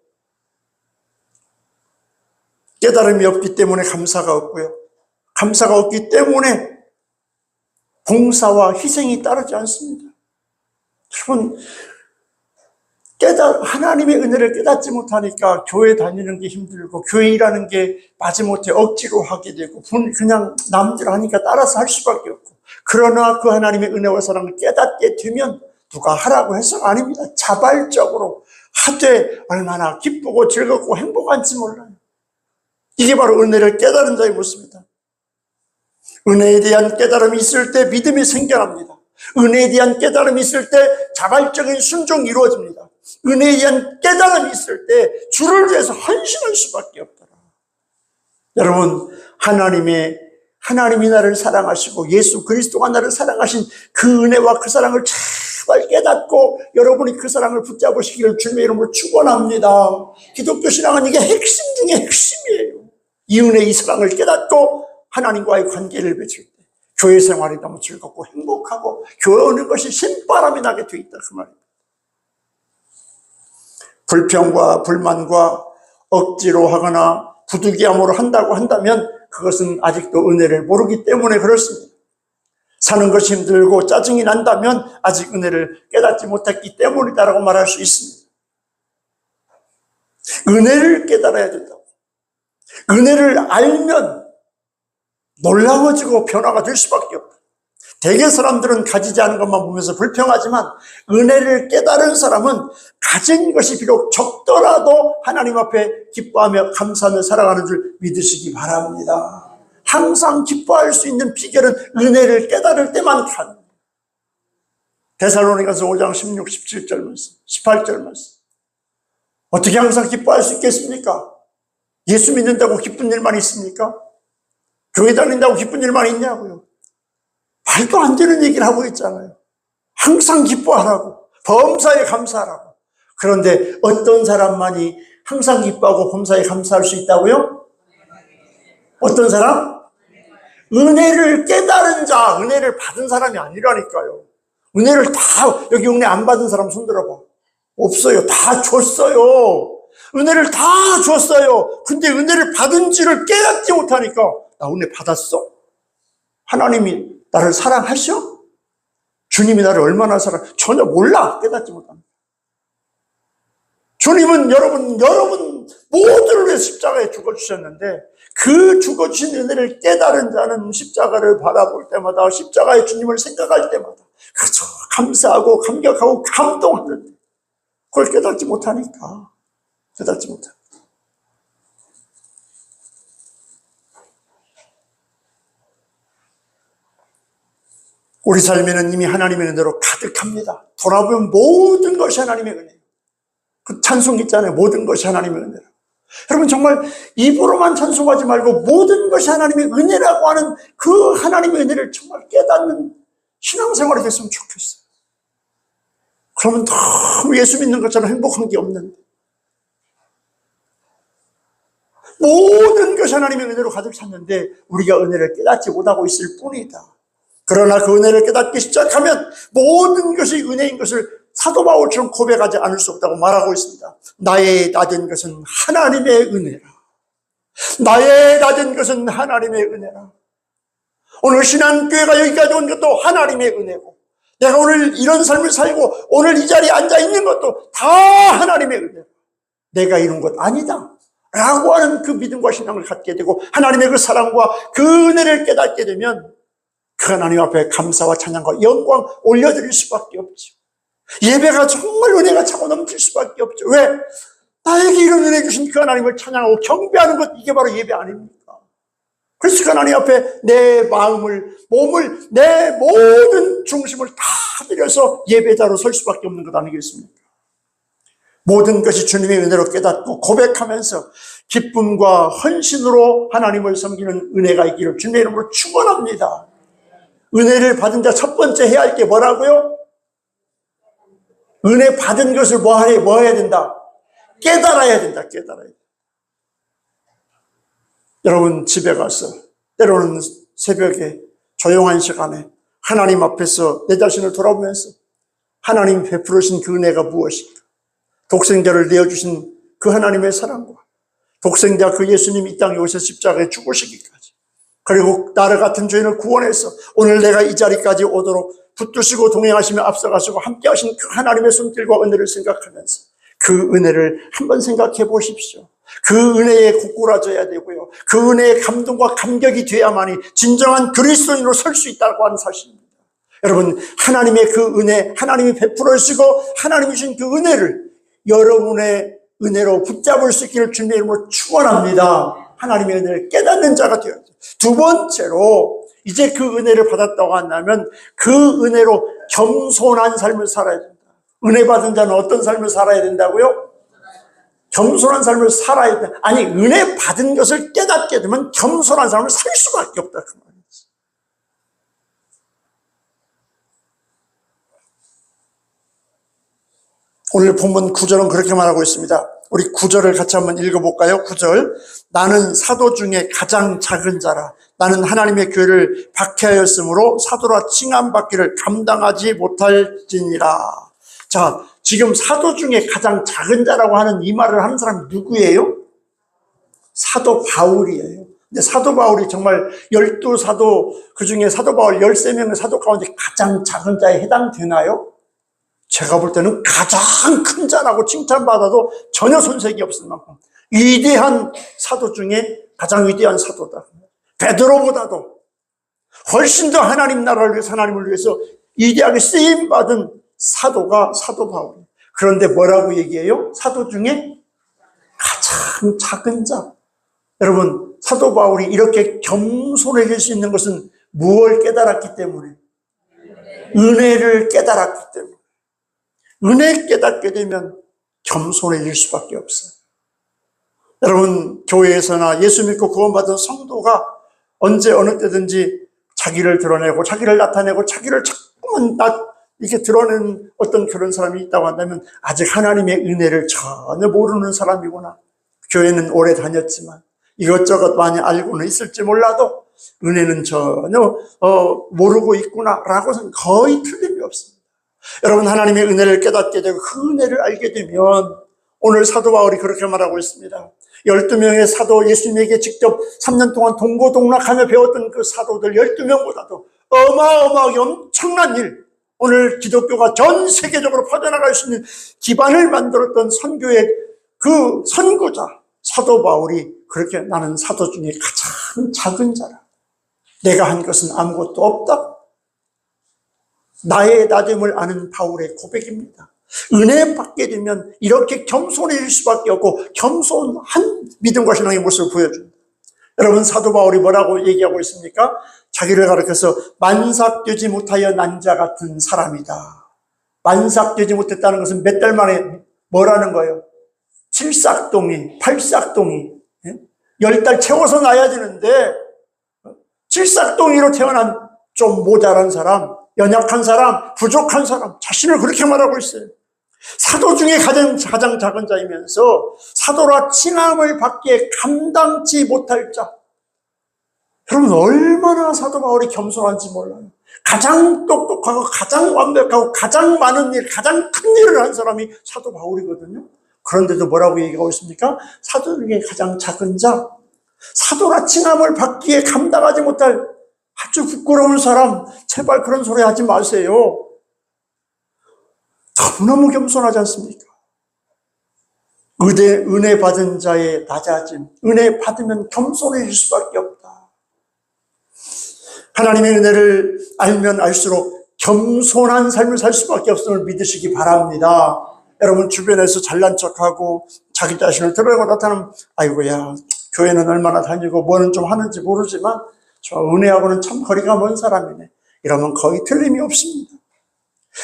깨달음이 없기 때문에 감사가 없고요. 감사가 없기 때문에 봉사와 희생이 따르지 않습니다. 여러분, 하나님의 은혜를 깨닫지 못하니까 교회 다니는 게 힘들고 교회 일하는 게 마지못해 억지로 하게 되고 그냥 남들 하니까 따라서 할 수밖에 없고, 그러나 그 하나님의 은혜와 사랑을 깨닫게 되면 누가 하라고 해서가 아닙니다. 자발적으로 하되 얼마나 기쁘고 즐겁고 행복한지 몰라요. 이게 바로 은혜를 깨달은 자의 모습입니다. 은혜에 대한 깨달음이 있을 때 믿음이 생겨납니다. 은혜에 대한 깨달음이 있을 때 자발적인 순종이 이루어집니다. 은혜에 대한 깨달음이 있을 때 주를 위해서 헌신할 수밖에 없더라. 여러분, 하나님이 나를 사랑하시고 예수 그리스도가 나를 사랑하신 그 은혜와 그 사랑을 제발 깨닫고 여러분이 그 사랑을 붙잡으시기를 주님의 이름으로 축원합니다. 기독교 신앙은 이게 핵심 중에 핵심이에요. 이 은혜, 이 사랑을 깨닫고 하나님과의 관계를 맺을 때 교회 생활이 너무 즐겁고 행복하고 교회 오는 것이 신바람이 나게 돼 있다, 그 말입니다. 불평과 불만과 억지로 하거나 부득이함으로 한다고 한다면 그것은 아직도 은혜를 모르기 때문에 그렇습니다. 사는 것이 힘들고 짜증이 난다면 아직 은혜를 깨닫지 못했기 때문이다라고 말할 수 있습니다. 은혜를 깨달아야 된다고. 은혜를 알면 놀라워지고 변화가 될 수밖에 없다. 대개 사람들은 가지지 않은 것만 보면서 불평하지만 은혜를 깨달은 사람은 가진 것이 비록 적더라도 하나님 앞에 기뻐하며 감사하며 살아가는 줄 믿으시기 바랍니다. 항상 기뻐할 수 있는 비결은 은혜를 깨달을 때만 가능합니다. 데살로니가서 5장 16, 17절 말씀, 18절 말씀. 어떻게 항상 기뻐할 수 있겠습니까? 예수 믿는다고 기쁜 일만 있습니까? 교회 다닌다고 기쁜 일만 있냐고요. 말도 안 되는 얘기를 하고 있잖아요. 항상 기뻐하라고, 범사에 감사하라고. 그런데 어떤 사람만이 항상 기뻐하고 범사에 감사할 수 있다고요? 어떤 사람? 은혜를 깨달은 자, 은혜를 받은 사람이 아니라니까요. 은혜를 다, 여기 은혜 안 받은 사람 손 들어봐. 없어요. 다 줬어요. 은혜를 다 줬어요. 근데 은혜를 받은지를 깨닫지 못하니까, 나 은혜 받았어? 하나님이 나를 사랑하셔? 주님이 나를 얼마나 전혀 몰라. 깨닫지 못합니다. 주님은 여러분 모두를 위해 십자가에 죽어주셨는데 그 죽어주신 은혜를 깨달은 자는 십자가를 바라볼 때마다, 십자가의 주님을 생각할 때마다 그저 감사하고 감격하고 감동하는데 그걸 깨닫지 못하니까. 우리 삶에는 이미 하나님의 은혜로 가득합니다. 돌아보면 모든 것이 하나님의 은혜예요. 그 찬송 있잖아요. 모든 것이 하나님의 은혜라. 여러분, 정말 입으로만 찬송하지 말고 모든 것이 하나님의 은혜라고 하는 그 하나님의 은혜를 정말 깨닫는 신앙생활이 됐으면 좋겠어요. 그러면 너무 예수 믿는 것처럼 행복한 게 없는데, 모든 것이 하나님의 은혜로 가득 찼는데 우리가 은혜를 깨닫지 못하고 있을 뿐이다. 그러나 그 은혜를 깨닫기 시작하면 모든 것이 은혜인 것을 사도 바울처럼 고백하지 않을 수 없다고 말하고 있습니다. 나의 나된 것은 하나님의 은혜라. 나의 나된 것은 하나님의 은혜라. 오늘 신앙교회가 여기까지 온 것도 하나님의 은혜고, 내가 오늘 이런 삶을 살고 오늘 이 자리에 앉아 있는 것도 다 하나님의 은혜라. 내가 이룬 것 아니다 라고 하는 그 믿음과 신앙을 갖게 되고 하나님의 그 사랑과 그 은혜를 깨닫게 되면 그 하나님 앞에 감사와 찬양과 영광 올려드릴 수밖에 없죠. 예배가 정말 은혜가 차고 넘칠 수밖에 없죠. 왜? 나에게 이런 은혜 주신 그 하나님을 찬양하고 경배하는 것, 이게 바로 예배 아닙니까? 그래서 그 하나님 앞에 내 마음을, 몸을, 내 모든 중심을 다 들여서 예배자로 설 수밖에 없는 것 아니겠습니까? 모든 것이 주님의 은혜로 깨닫고 고백하면서 기쁨과 헌신으로 하나님을 섬기는 은혜가 있기를 주님의 이름으로 축원합니다. 은혜를 받은 자 첫 번째 해야 할 게 뭐라고요? 은혜 받은 것을 뭐 해야 된다? 깨달아야 된다. 여러분, 집에 가서 때로는 새벽에 조용한 시간에 하나님 앞에서 내 자신을 돌아보면서 하나님이 베풀으신 그 은혜가 무엇인가? 독생자를 내어주신 그 하나님의 사랑과 독생자 그 예수님이 이 땅에 오셔서 십자가에 죽으시기까지 그리고 나를 같은 죄인을 구원해서 오늘 내가 이 자리까지 오도록 붙드시고 동행하시며 앞서가시고 함께 하신 그 하나님의 손길과 은혜를 생각하면서 그 은혜를 한번 생각해 보십시오. 그 은혜에 고꾸라져야 되고요. 그 은혜의 감동과 감격이 돼야만이 진정한 그리스도인으로 설 수 있다고 하는 사실입니다. 여러분, 하나님의 그 은혜, 하나님이 베풀어 주시고 하나님이 주신 그 은혜를 여러분의 은혜로 붙잡을 수 있기를 주님의 이름으로 축원합니다. 하나님의 은혜를 깨닫는 자가 되어야 돼요. 두 번째로 이제 그 은혜를 받았다고 한다면 그 은혜로 겸손한 삶을 살아야 된다. 은혜 받은 자는 어떤 삶을 살아야 된다고요? 겸손한 삶을 살아야 된다. 아니, 은혜 받은 것을 깨닫게 되면 겸손한 삶을 살 수밖에 없다 그 말이지. 오늘 본문 9절은 그렇게 말하고 있습니다. 우리 9절을 같이 한번 읽어볼까요? 9절. 나는 사도 중에 가장 작은 자라. 나는 하나님의 교회를 박해하였으므로 사도라 칭함받기를 감당하지 못할지니라. 자, 지금 사도 중에 가장 작은 자라고 하는 이 말을 하는 사람이 누구예요? 사도 바울이에요. 근데 사도 바울이 정말 12사도, 그 중에 사도 바울 13명의 사도 가운데 가장 작은 자에 해당되나요? 제가 볼 때는 가장 큰 자라고 칭찬받아도 전혀 손색이 없을 만큼 위대한 사도 중에 가장 위대한 사도다. 베드로보다도 훨씬 더 하나님 나라를 위해서, 하나님을 위해서 위대하게 쓰임받은 사도가 사도 바울이에요. 그런데 뭐라고 얘기해요? 사도 중에 가장 작은 자. 여러분, 사도 바울이 이렇게 겸손해질 수 있는 것은 무엇을 깨달았기 때문에? 은혜를 깨달았기 때문에. 은혜 깨닫게 되면 겸손해질 수밖에 없어요. 여러분, 교회에서나 예수 믿고 구원받은 성도가 언제 어느 때든지 자기를 드러내고 자기를 나타내고 자기를 자꾸만 이렇게 드러내는 어떤 그런 사람이 있다고 한다면 아직 하나님의 은혜를 전혀 모르는 사람이구나. 교회는 오래 다녔지만 이것저것 많이 알고는 있을지 몰라도 은혜는 전혀 모르고 있구나라고 해서는 거의 틀림이 없습니다. 여러분, 하나님의 은혜를 깨닫게 되고 그 은혜를 알게 되면 오늘 사도 바울이 그렇게 말하고 있습니다. 12명의 사도, 예수님에게 직접 3년 동안 동고동락하며 배웠던 그 사도들 12명보다도 어마어마하게 엄청난 일, 오늘 기독교가 전 세계적으로 퍼져나갈 수 있는 기반을 만들었던 선교의 그 선구자 사도 바울이 그렇게 나는 사도 중에 가장 작은 자라. 내가 한 것은 아무것도 없다. 나의 나됨을 아는 바울의 고백입니다. 은혜 받게 되면 이렇게 겸손해질 수밖에 없고 겸손한 믿음과 신앙의 모습을 보여줍니다. 여러분, 사도 바울이 뭐라고 얘기하고 있습니까? 자기를 가리켜서 만삭되지 못하여 난 자 같은 사람이다. 만삭되지 못했다는 것은 몇 달 만에 뭐라는 거예요? 7삭동이, 8삭동이 10달 채워서 나야 되는데 7삭동이로 태어난 좀 모자란 사람, 연약한 사람, 부족한 사람, 자신을 그렇게 말하고 있어요. 사도 중에 가장 작은 자이면서 사도라 칭함을 받기에 감당치 못할 자. 여러분, 얼마나 사도 바울이 겸손한지 몰라요. 가장 똑똑하고 가장 완벽하고 가장 많은 일, 가장 큰 일을 한 사람이 사도 바울이거든요. 그런데도 뭐라고 얘기하고 있습니까? 사도 중에 가장 작은 자, 사도라 칭함을 받기에 감당하지 못할 아주 부끄러운 사람. 제발 그런 소리 하지 마세요. 너무너무 겸손하지 않습니까? 은혜 받은 자의 낮아짐, 은혜 받으면 겸손해질 수밖에 없다. 하나님의 은혜를 알면 알수록 겸손한 삶을 살 수밖에 없음을 믿으시기 바랍니다. 여러분, 주변에서 잘난 척하고 자기 자신을 드러내고 나타나면 아이고야, 교회는 얼마나 다니고 뭐는 좀 하는지 모르지만 저 은혜하고는 참 거리가 먼 사람이네, 이러면 거의 틀림이 없습니다.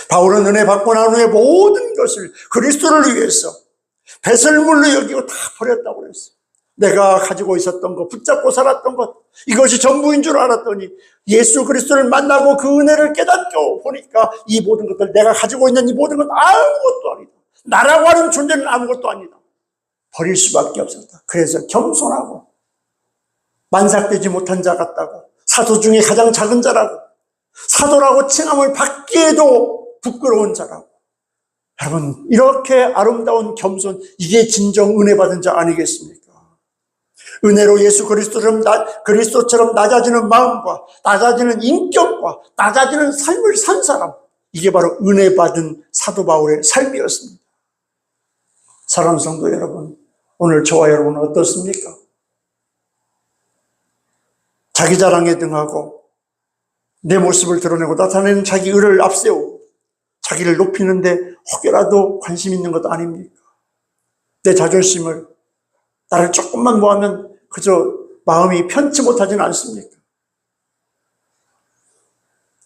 바울은 은혜 받고 난 후에 모든 것을 그리스도를 위해서 배설물로 여기고 다 버렸다고 그랬어요. 내가 가지고 있었던 것, 붙잡고 살았던 것, 이것이 전부인 줄 알았더니 예수 그리스도를 만나고 그 은혜를 깨닫고 보니까 이 모든 것들, 내가 가지고 있는 이 모든 건 아무것도 아니다. 나라고 하는 존재는 아무것도 아니다. 버릴 수밖에 없었다. 그래서 겸손하고 만삭되지 못한 자 같다고, 사도 중에 가장 작은 자라고, 사도라고 칭함을 받기에도 부끄러운 자라고. 여러분, 이렇게 아름다운 겸손, 이게 진정 은혜 받은 자 아니겠습니까? 은혜로 예수 그리스도처럼 낮아지는 마음과 낮아지는 인격과 낮아지는 삶을 산 사람, 이게 바로 은혜 받은 사도 바울의 삶이었습니다. 사랑하는 성도 여러분, 오늘 저와 여러분은 어떻습니까? 자기 자랑에 등하고 내 모습을 드러내고 나타내는 자기 의를 앞세우고 자기를 높이는데 혹여라도 관심 있는 것도 아닙니까? 내 자존심을, 나를 조금만 모하면 그저 마음이 편치 못하지는 않습니까?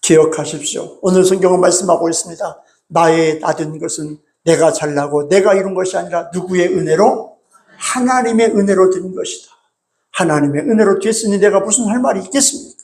기억하십시오. 오늘 성경은 말씀하고 있습니다. 나의 낮은 것은 내가 잘나고 내가 이룬 것이 아니라 누구의 은혜로? 하나님의 은혜로 된 것이다. 하나님의 은혜로 됐으니 내가 무슨 할 말이 있겠습니까?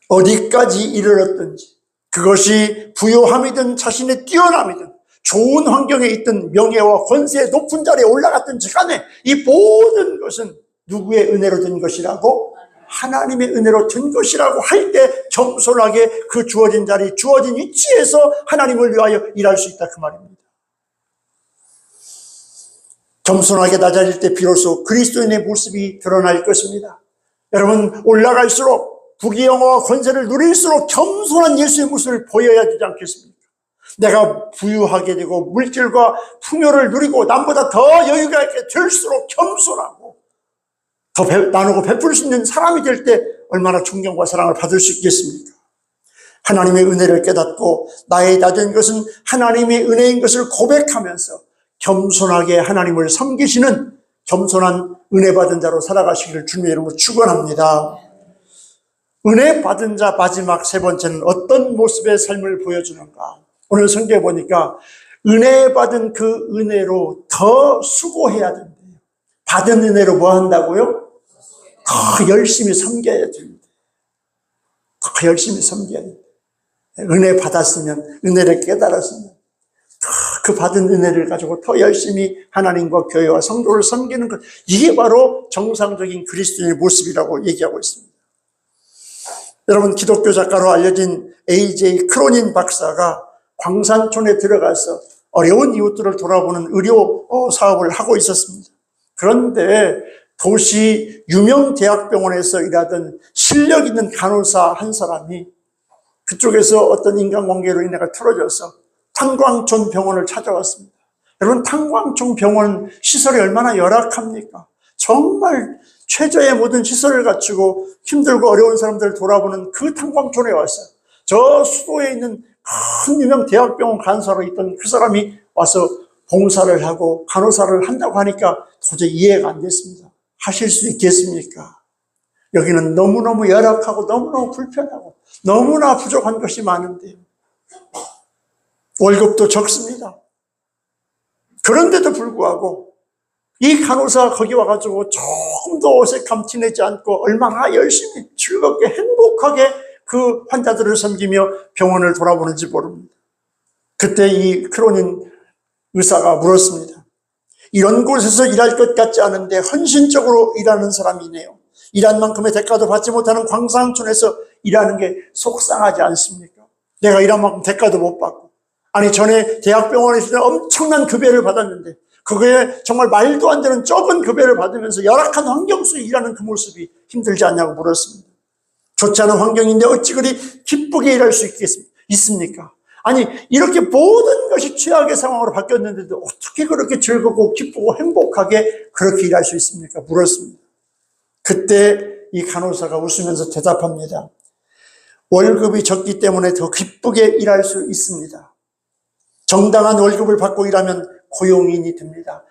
어디까지 이르렀든지, 그것이 부요함이든 자신의 뛰어남이든 좋은 환경에 있든 명예와 권세의 높은 자리에 올라갔든지 간에 이 모든 것은 누구의 은혜로 된 것이라고? 하나님의 은혜로 된 것이라고 할 때 겸손하게 그 주어진 자리, 주어진 위치에서 하나님을 위하여 일할 수 있다, 그 말입니다. 겸손하게 낮아질 때 비로소 그리스도인의 모습이 드러날 것입니다. 여러분, 올라갈수록 부귀영화와 권세를 누릴수록 겸손한 예수의 모습을 보여야 되지 않겠습니까? 내가 부유하게 되고 물질과 풍요를 누리고 남보다 더 여유가 있게 될수록 겸손하고 더 나누고 베풀 수 있는 사람이 될 때 얼마나 존경과 사랑을 받을 수 있겠습니까? 하나님의 은혜를 깨닫고 나의 낮은 것은 하나님의 은혜인 것을 고백하면서 겸손하게 하나님을 섬기시는 겸손한 은혜 받은 자로 살아가시기를 주님의 이름으로 축원합니다. 은혜 받은 자 마지막 세 번째는 어떤 모습의 삶을 보여주는가? 오늘 성경에 보니까 은혜 받은 그 은혜로 더 수고해야 된대요. 받은 은혜로 뭐 한다고요? 더 열심히 섬겨야 됩니다. 더 열심히 섬겨야 됩니다. 은혜 받았으면, 은혜를 깨달았으면 그 받은 은혜를 가지고 더 열심히 하나님과 교회와 성도를 섬기는 것, 이게 바로 정상적인 그리스도인의 모습이라고 얘기하고 있습니다. 여러분, 기독교 작가로 알려진 A.J. 크로닌 박사가 광산촌에 들어가서 어려운 이웃들을 돌아보는 의료 사업을 하고 있었습니다. 그런데 도시 유명 대학병원에서 일하던 실력 있는 간호사 한 사람이 그쪽에서 어떤 인간관계로 인해가 틀어져서 탄광촌 병원을 찾아왔습니다. 여러분, 탄광촌 병원 시설이 얼마나 열악합니까? 정말 최저의 모든 시설을 갖추고 힘들고 어려운 사람들을 돌아보는 그 탄광촌에 와서 저 수도에 있는 큰 유명 대학병원 간호사로 있던 그 사람이 와서 봉사를 하고 간호사를 한다고 하니까 도저히 이해가 안 됐습니다. 하실 수 있겠습니까? 여기는 너무너무 열악하고 너무너무 불편하고 너무나 부족한 것이 많은데요. 월급도 적습니다. 그런데도 불구하고 이 간호사가 거기 와가지고 조금도 어색함 티내지 않고 얼마나 열심히 즐겁게 행복하게 그 환자들을 섬기며 병원을 돌아보는지 모릅니다. 그때 이 크로닌 의사가 물었습니다. 이런 곳에서 일할 것 같지 않은데 헌신적으로 일하는 사람이네요. 일한 만큼의 대가도 받지 못하는 광산촌에서 일하는 게 속상하지 않습니까? 내가 일한 만큼 대가도 못 받고, 아니 전에 대학병원에서 엄청난 급여를 받았는데 그거에 정말 말도 안 되는 적은 급여를 받으면서 열악한 환경 속에 일하는 그 모습이 힘들지 않냐고 물었습니다. 좋지 않은 환경인데 어찌 그리 기쁘게 일할 수 있습니까? 아니 이렇게 모든 것이 최악의 상황으로 바뀌었는데도 어떻게 그렇게 즐겁고 기쁘고 행복하게 그렇게 일할 수 있습니까? 물었습니다. 그때 이 간호사가 웃으면서 대답합니다. 월급이 적기 때문에 더 기쁘게 일할 수 있습니다. 정당한 월급을 받고 일하면 고용인이 됩니다.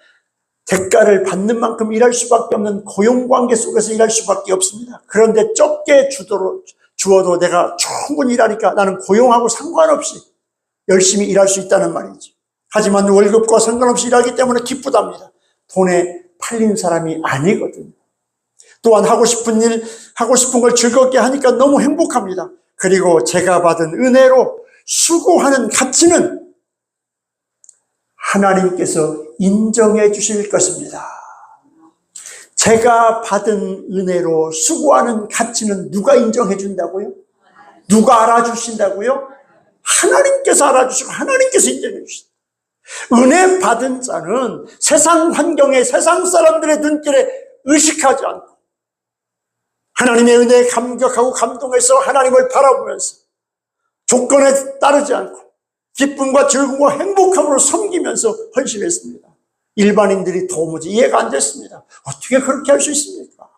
대가를 받는 만큼 일할 수밖에 없는 고용관계 속에서 일할 수밖에 없습니다. 그런데 적게 주어도 내가 충분히 일하니까 나는 고용하고 상관없이 열심히 일할 수 있다는 말이죠. 하지만 월급과 상관없이 일하기 때문에 기쁘답니다. 돈에 팔린 사람이 아니거든요. 또한 하고 싶은 일, 하고 싶은 걸 즐겁게 하니까 너무 행복합니다. 그리고 제가 받은 은혜로 수고하는 가치는 하나님께서 인정해 주실 것입니다. 제가 받은 은혜로 수고하는 가치는 누가 인정해 준다고요? 누가 알아주신다고요? 하나님께서 알아주시고 하나님께서 인정해 주신다. 은혜 받은 자는 세상 환경에 세상 사람들의 눈길에 의식하지 않고 하나님의 은혜에 감격하고 감동해서 하나님을 바라보면서 조건에 따르지 않고 기쁨과 즐거움과 행복함으로 섬기면서 헌신했습니다. 일반인들이 도무지 이해가 안 됐습니다. 어떻게 그렇게 할 수 있습니까?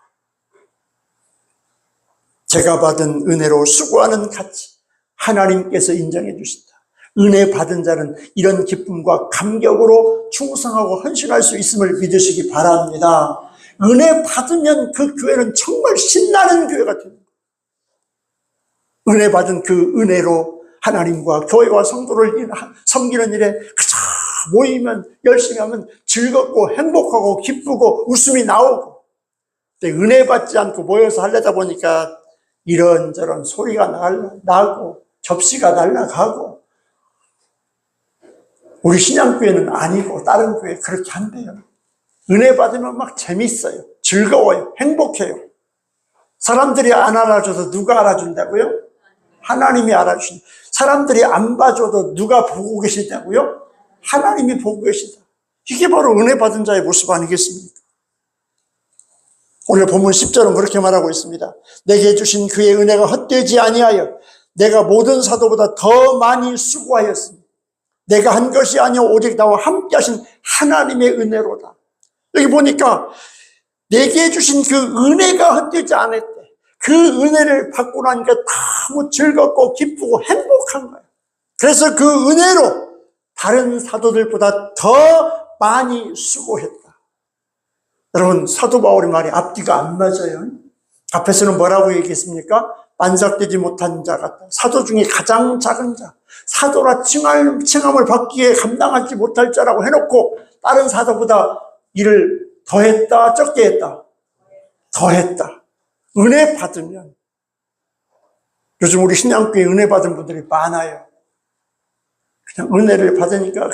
제가 받은 은혜로 수고하는 가치 하나님께서 인정해 주신다. 은혜 받은 자는 이런 기쁨과 감격으로 충성하고 헌신할 수 있음을 믿으시기 바랍니다. 은혜 받으면 그 교회는 정말 신나는 교회가 됩니다. 은혜 받은 그 은혜로 하나님과 교회와 성도를 섬기는 일에 그저 모이면 열심히 하면 즐겁고 행복하고 기쁘고 웃음이 나오고, 근데 은혜 받지 않고 모여서 하려다 보니까 이런저런 소리가 나고 접시가 날아가고, 우리 신앙교회는 아니고 다른 교회 그렇게 한대요. 은혜 받으면 막 재밌어요. 즐거워요. 행복해요. 사람들이 안 알아줘도 누가 알아준다고요? 하나님이 알아주신다. 사람들이 안 봐줘도 누가 보고 계신다고요? 하나님이 보고 계신다. 이게 바로 은혜 받은 자의 모습 아니겠습니까? 오늘 본문 10절은 그렇게 말하고 있습니다. 내게 주신 그의 은혜가 헛되지 아니하여 내가 모든 사도보다 더 많이 수고하였으니 내가 한 것이 아니오 오직 나와 함께 하신 하나님의 은혜로다. 여기 보니까 내게 주신 그 은혜가 헛되지 않았대. 그 은혜를 받고 나니까 너무 즐겁고 기쁘고 행복한 거예요. 그래서 그 은혜로 다른 사도들보다 더 많이 수고했다. 여러분, 사도 바울의 말이 앞뒤가 안 맞아요. 앞에서는 뭐라고 얘기했습니까? 만삭되지 못한 자 같다. 사도 중에 가장 작은 자. 사도라 칭함을 받기에 감당하지 못할 자라고 해놓고 다른 사도보다 일을 더했다, 적게 했다? 더했다. 은혜 받으면, 요즘 우리 신앙교회 은혜 받은 분들이 많아요. 그냥 은혜를 받으니까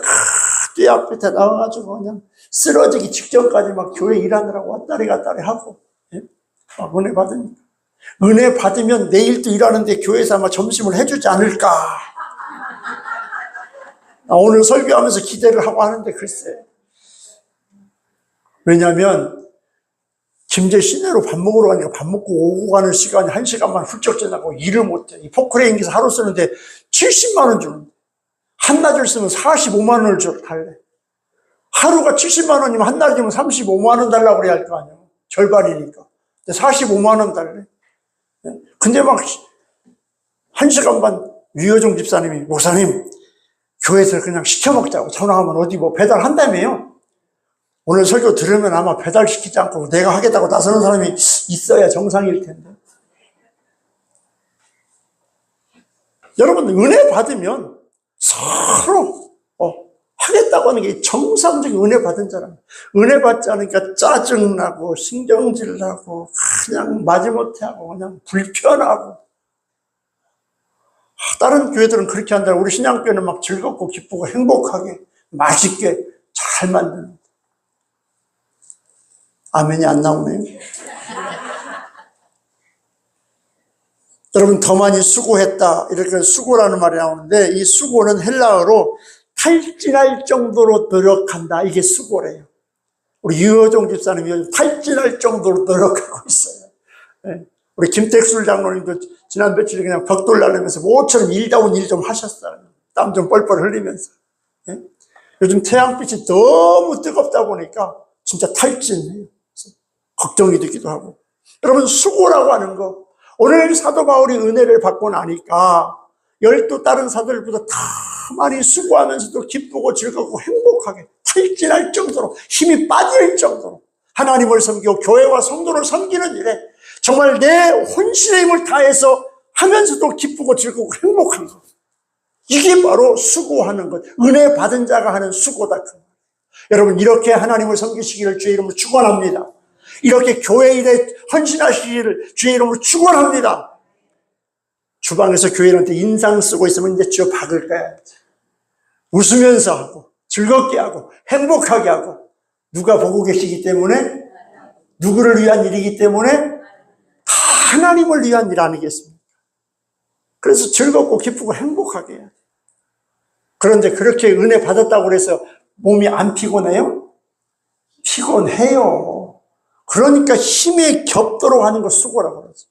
뼈 앞에 나와가지고 그냥 쓰러지기 직전까지 막 교회 일하느라고 왔다리 갔다리 하고, 막 은혜 받으니까. 은혜 받으면 내일도 일하는데 교회에서 아마 점심을 해주지 않을까. 오늘 설교하면서 기대를 하고 하는데 글쎄. 왜냐하면 김제 시내로 밥 먹으러 가니까 밥 먹고 오고 가는 시간이 1시간만 훌쩍 지나고 일을 못해. 이 포크레인기에서 하루 쓰는데 70만 원 주는데 한낮을 쓰면 45만 원을 달래. 하루가 70만 원이면 한낮이면 35만 원 달라고 그래야 할 거 아니야. 절반이니까. 근데 45만 원 달래. 근데 막 1시간 반 유효정 집사님이 목사님 교회에서 그냥 시켜 먹자고 전화하면 어디 뭐 배달한다며요. 오늘 설교 들으면 아마 배달시키지 않고 내가 하겠다고 나서는 사람이 있어야 정상일 텐데. 여러분, 은혜 받으면 서로 하겠다고 하는 게 정상적인 은혜 받은 자라면, 은혜 받지 않으니까 짜증나고 신경질나고 그냥 마지못해 하고 그냥 불편하고. 다른 교회들은 그렇게 한다. 우리 신앙교회는 막 즐겁고 기쁘고 행복하게 맛있게 잘 만드는. 아멘이 안 나오네요. 여러분, 더 많이 수고했다. 이렇게 수고라는 말이 나오는데, 이 수고는 헬라어로 탈진할 정도로 노력한다. 이게 수고래요. 우리 유효종 집사님이 요즘 탈진할 정도로 노력하고 있어요. 우리 김택술 장로님도 지난 며칠에 그냥 벽돌 날리면서 모처럼 일다운 일 좀 하셨어요. 땀 좀 뻘뻘 흘리면서. 요즘 태양빛이 너무 뜨겁다 보니까 진짜 탈진해요. 걱정이 되기도 하고. 여러분, 수고라고 하는 거, 오늘 사도 바울이 은혜를 받고 나니까 12 다른 사도들보다 다 많이 수고하면서도 기쁘고 즐겁고 행복하게 탈진할 정도로 힘이 빠질 정도로 하나님을 섬기고 교회와 성도를 섬기는 일에 정말 내 혼신의 힘을 다해서 하면서도 기쁘고 즐겁고 행복한 것. 이게 바로 수고하는 것. 은혜 받은 자가 하는 수고다. 여러분, 이렇게 하나님을 섬기시기를 주의 이름으로 축원합니다. 이렇게 교회 일에 헌신하시기를 주의 이름으로 축원합니다. 주방에서 교회한테 인상 쓰고 있으면 이제 쥐어 박을 거야. 웃으면서 하고 즐겁게 하고 행복하게 하고, 누가 보고 계시기 때문에, 누구를 위한 일이기 때문에 다 하나님을 위한 일 아니겠습니까? 그래서 즐겁고 기쁘고 행복하게 해야 돼. 그런데 그렇게 은혜 받았다고 해서 몸이 안 피곤해요? 피곤해요. 그러니까 힘에 겹도록 하는 거 수고라고 그러죠.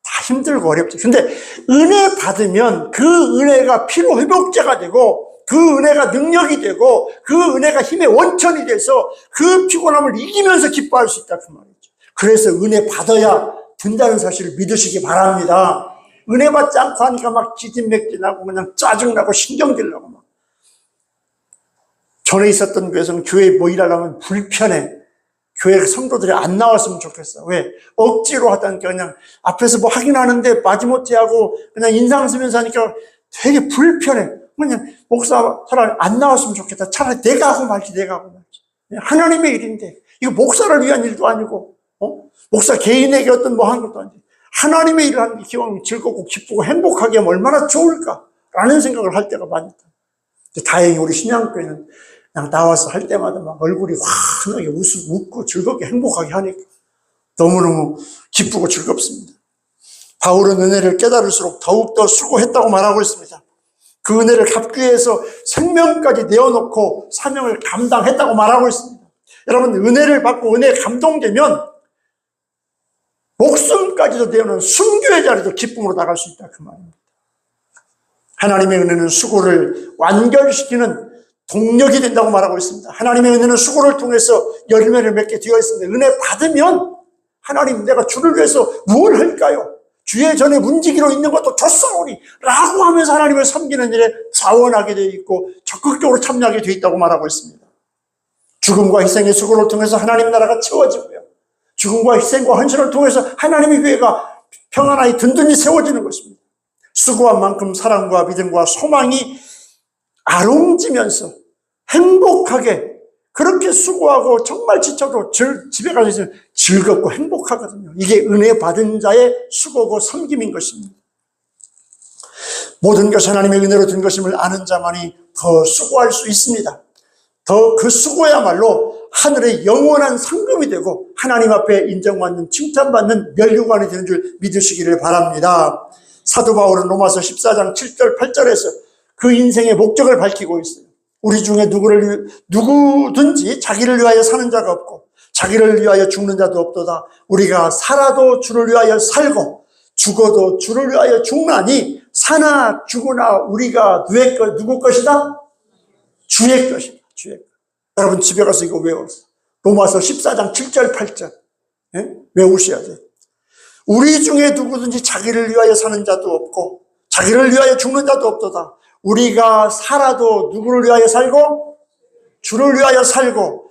다 힘들고 어렵죠. 근데 은혜 받으면 그 은혜가 피로 회복제가 되고 그 은혜가 능력이 되고 그 은혜가 힘의 원천이 돼서 그 피곤함을 이기면서 기뻐할 수 있다 그 말이죠. 그래서 은혜 받아야 된다는 사실을 믿으시기 바랍니다. 은혜 받지 않고 하니까 막 기진맥진하고 그냥 짜증나고 신경질 나고 막. 전에 있었던 교회에서는 교회에 뭐 일하려면 불편해. 교회 성도들이 안 나왔으면 좋겠어. 왜? 억지로 하다니까 그냥 앞에서 뭐 하긴 하는데 마지못해 하고 그냥 인상 쓰면서 하니까 되게 불편해. 그냥 목사 차라리 안 나왔으면 좋겠다. 차라리 내가 하고 말지. 하나님의 일인데 이거 목사를 위한 일도 아니고 목사 개인에게 어떤 뭐 한 것도 아니고 하나님의 일을 하는 게 기왕 즐겁고 기쁘고 행복하게 하면 얼마나 좋을까라는 생각을 할 때가 많다. 다행히 우리 신앙교회는 그냥 나와서 할 때마다 막 얼굴이 환하게 웃고 즐겁게 행복하게 하니까 너무너무 기쁘고 즐겁습니다. 바울은 은혜를 깨달을수록 더욱더 수고했다고 말하고 있습니다. 그 은혜를 갚기 위해서 생명까지 내어놓고 사명을 감당했다고 말하고 있습니다. 여러분, 은혜를 받고 은혜에 감동되면 목숨까지도 내어놓은 순교의 자리도 기쁨으로 나갈 수 있다 그 말입니다. 하나님의 은혜는 수고를 완결시키는 동력이 된다고 말하고 있습니다. 하나님의 은혜는 수고를 통해서 열매를 맺게 되어 있습니다. 은혜 받으면 하나님 내가 주를 위해서 무엇을 할까요? 주의 전에 문지기로 있는 것도 좋사오니 라고 하면서 하나님을 섬기는 일에 자원하게 되어 있고 적극적으로 참여하게 되어 있다고 말하고 있습니다. 죽음과 희생의 수고를 통해서 하나님 나라가 채워지고요. 죽음과 희생과 헌신을 통해서 하나님의 교회가 평안하게 든든히 세워지는 것입니다. 수고한 만큼 사랑과 믿음과 소망이 아롱지면서 행복하게 그렇게 수고하고 정말 지쳐도 집에 가서 있으면 즐겁고 행복하거든요. 이게 은혜 받은 자의 수고고 섬김인 것입니다. 모든 것이 하나님의 은혜로 된 것임을 아는 자만이 더 수고할 수 있습니다. 더 그 수고야말로 하늘의 영원한 상급이 되고 하나님 앞에 인정받는 칭찬받는 면류관이 되는 줄 믿으시기를 바랍니다. 사도 바울은 로마서 14장 7절 8절에서 그 인생의 목적을 밝히고 있어요. 우리 중에 누구든지 자기를 위하여 사는 자가 없고 자기를 위하여 죽는 자도 없도다. 우리가 살아도 주를 위하여 살고 죽어도 주를 위하여 죽나니 사나 죽으나 우리가 누구 것이다? 주의 것이다. 주의 것. 여러분 집에 가서 이거 외웠어. 로마서 14장 7절 8절 외우셔야 돼요. 우리 중에 누구든지 자기를 위하여 사는 자도 없고 자기를 위하여 죽는 자도 없도다. 우리가 살아도 누구를 위하여 살고 주를 위하여 살고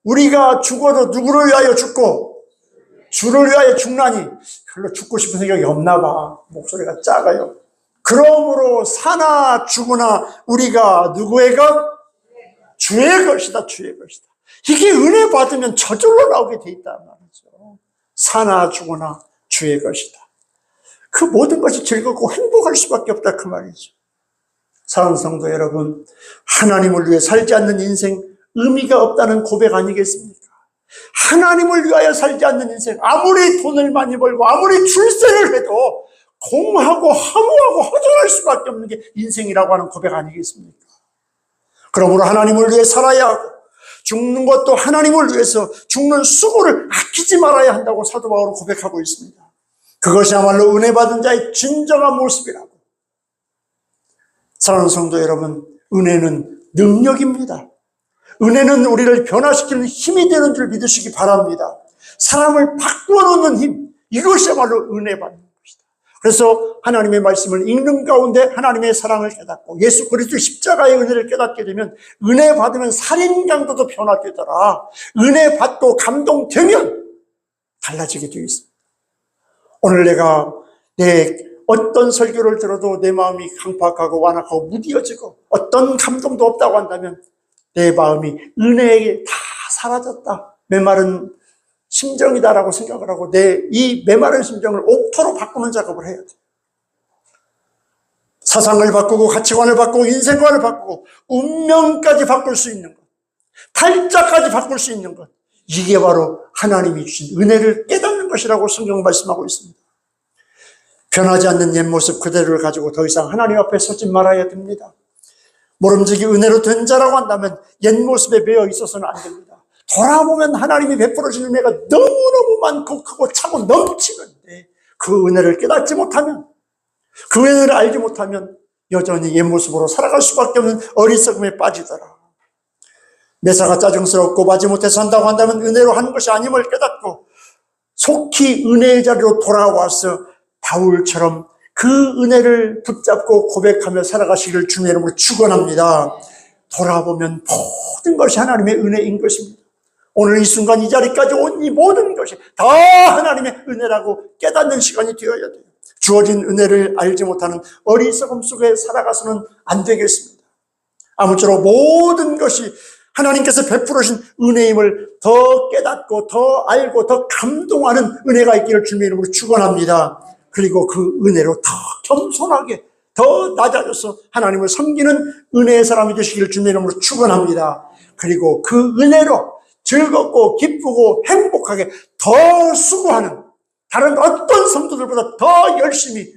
우리가 죽어도 누구를 위하여 죽고 주를 위하여 죽나니 별로 죽고 싶은 생각이 없나 봐. 목소리가 작아요. 그러므로 사나 죽으나 우리가 누구의 것? 주의 것이다. 주의 것이다. 이게 은혜 받으면 저절로 나오게 돼 있단 말이죠. 사나 죽으나 주의 것이다. 그 모든 것이 즐겁고 행복할 수밖에 없다 그 말이죠. 사랑하는 성도 여러분, 하나님을 위해 살지 않는 인생 의미가 없다는 고백 아니겠습니까? 하나님을 위하여 살지 않는 인생, 아무리 돈을 많이 벌고 아무리 출세를 해도 공하고 허무하고 허전할 수밖에 없는 게 인생이라고 하는 고백 아니겠습니까? 그러므로 하나님을 위해 살아야 하고 죽는 것도 하나님을 위해서 죽는 수고를 아끼지 말아야 한다고 사도 바울은 고백하고 있습니다. 그것이야말로 은혜 받은 자의 진정한 모습이라고. 사랑하는 성도 여러분, 은혜는 능력입니다. 은혜는 우리를 변화시키는 힘이 되는 줄 믿으시기 바랍니다. 사람을 바꾸어 놓는 힘, 이것이야말로 은혜 받는 것이다. 그래서 하나님의 말씀을 읽는 가운데 하나님의 사랑을 깨닫고 예수 그리스도의 십자가의 은혜를 깨닫게 되면 은혜 받으면 살인 강도도 변화되더라. 은혜 받고 감동되면 달라지게 되어 있습니다. 오늘 내가 내 어떤 설교를 들어도 내 마음이 강팍하고 완악하고 무디어지고 어떤 감동도 없다고 한다면 내 마음이 은혜에 다 사라졌다, 메마른 심정이다라고 생각을 하고 내 이 메마른 심정을 옥토로 바꾸는 작업을 해야 돼. 사상을 바꾸고 가치관을 바꾸고 인생관을 바꾸고 운명까지 바꿀 수 있는 것, 팔자까지 바꿀 수 있는 것, 이게 바로 하나님이 주신 은혜를 깨닫는 것이라고 성경은 말씀하고 있습니다. 변하지 않는 옛 모습 그대로를 가지고 더 이상 하나님 앞에 서지 말아야 됩니다. 모름지기 은혜로 된 자라고 한다면 옛 모습에 매여 있어서는 안 됩니다. 돌아보면 하나님이 베풀어 주는 은혜가 너무너무 많고 크고 차고 넘치는데 그 은혜를 깨닫지 못하면, 그 은혜를 알지 못하면 여전히 옛 모습으로 살아갈 수밖에 없는 어리석음에 빠지더라. 매사가 짜증스럽고 마지못해서 한다고 한다면 은혜로 하는 것이 아님을 깨닫고 속히 은혜의 자리로 돌아와서 바울처럼 그 은혜를 붙잡고 고백하며 살아가시기를 주님의 이름으로 축원합니다. 돌아보면 모든 것이 하나님의 은혜인 것입니다. 오늘 이 순간 이 자리까지 온 이 모든 것이 다 하나님의 은혜라고 깨닫는 시간이 되어야 돼요. 주어진 은혜를 알지 못하는 어리석음 속에 살아가서는 안 되겠습니다. 아무쪼록 모든 것이 하나님께서 베풀어 주신 은혜임을 더 깨닫고 더 알고 더 감동하는 은혜가 있기를 주님의 이름으로 축원합니다. 그리고 그 은혜로 더 겸손하게 더 낮아져서 하나님을 섬기는 은혜의 사람이 되시기를 주님의 이름으로 축원합니다. 그리고 그 은혜로 즐겁고 기쁘고 행복하게 더 수고하는, 다른 어떤 성도들보다 더 열심히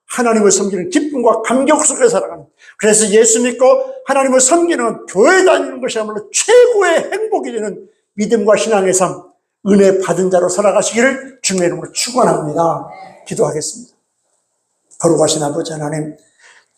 하나님을 섬기는 기쁨과 감격 속에 살아가는, 그래서 예수 믿고 하나님을 섬기는, 교회 다니는 것이야말로 최고의 행복이 되는 믿음과 신앙의 삶, 은혜 받은 자로 살아가시기를 주님의 이름으로 축원합니다. 기도하겠습니다. 거룩하신 아버지 하나님,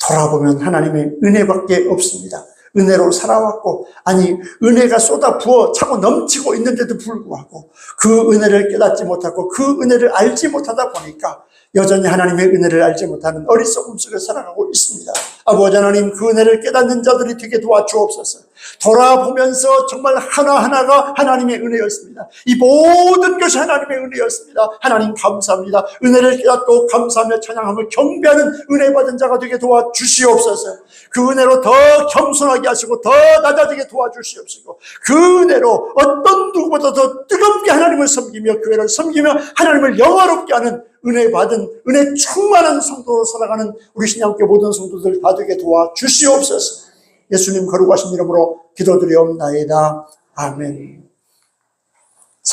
돌아보면 하나님의 은혜밖에 없습니다. 은혜로 살아왔고, 아니 은혜가 쏟아 부어 차고 넘치고 있는데도 불구하고 그 은혜를 깨닫지 못하고 그 은혜를 알지 못하다 보니까 여전히 하나님의 은혜를 알지 못하는 어리석음 속에 살아가고 있습니다. 아버지 하나님, 그 은혜를 깨닫는 자들이 되게 도와주옵소서. 돌아보면서 정말 하나하나가 하나님의 은혜였습니다. 이 모든 것이 하나님의 은혜였습니다. 하나님 감사합니다. 은혜를 깨닫고 감사하며 찬양하며 경배하는 은혜 받은 자가 되게 도와주시옵소서. 그 은혜로 더 겸손하게 하시고 더 낮아지게 도와주시옵시고, 그 은혜로 어떤 누구보다 더 뜨겁게 하나님을 섬기며 교회를 섬기며 하나님을 영화롭게 하는 은혜 받은, 은혜 충만한 성도로 살아가는 우리 신앙교회 모든 성도들 다 되게 도와주시옵소서. 예수님 거룩하신 이름으로 기도드리옵나이다. 아멘.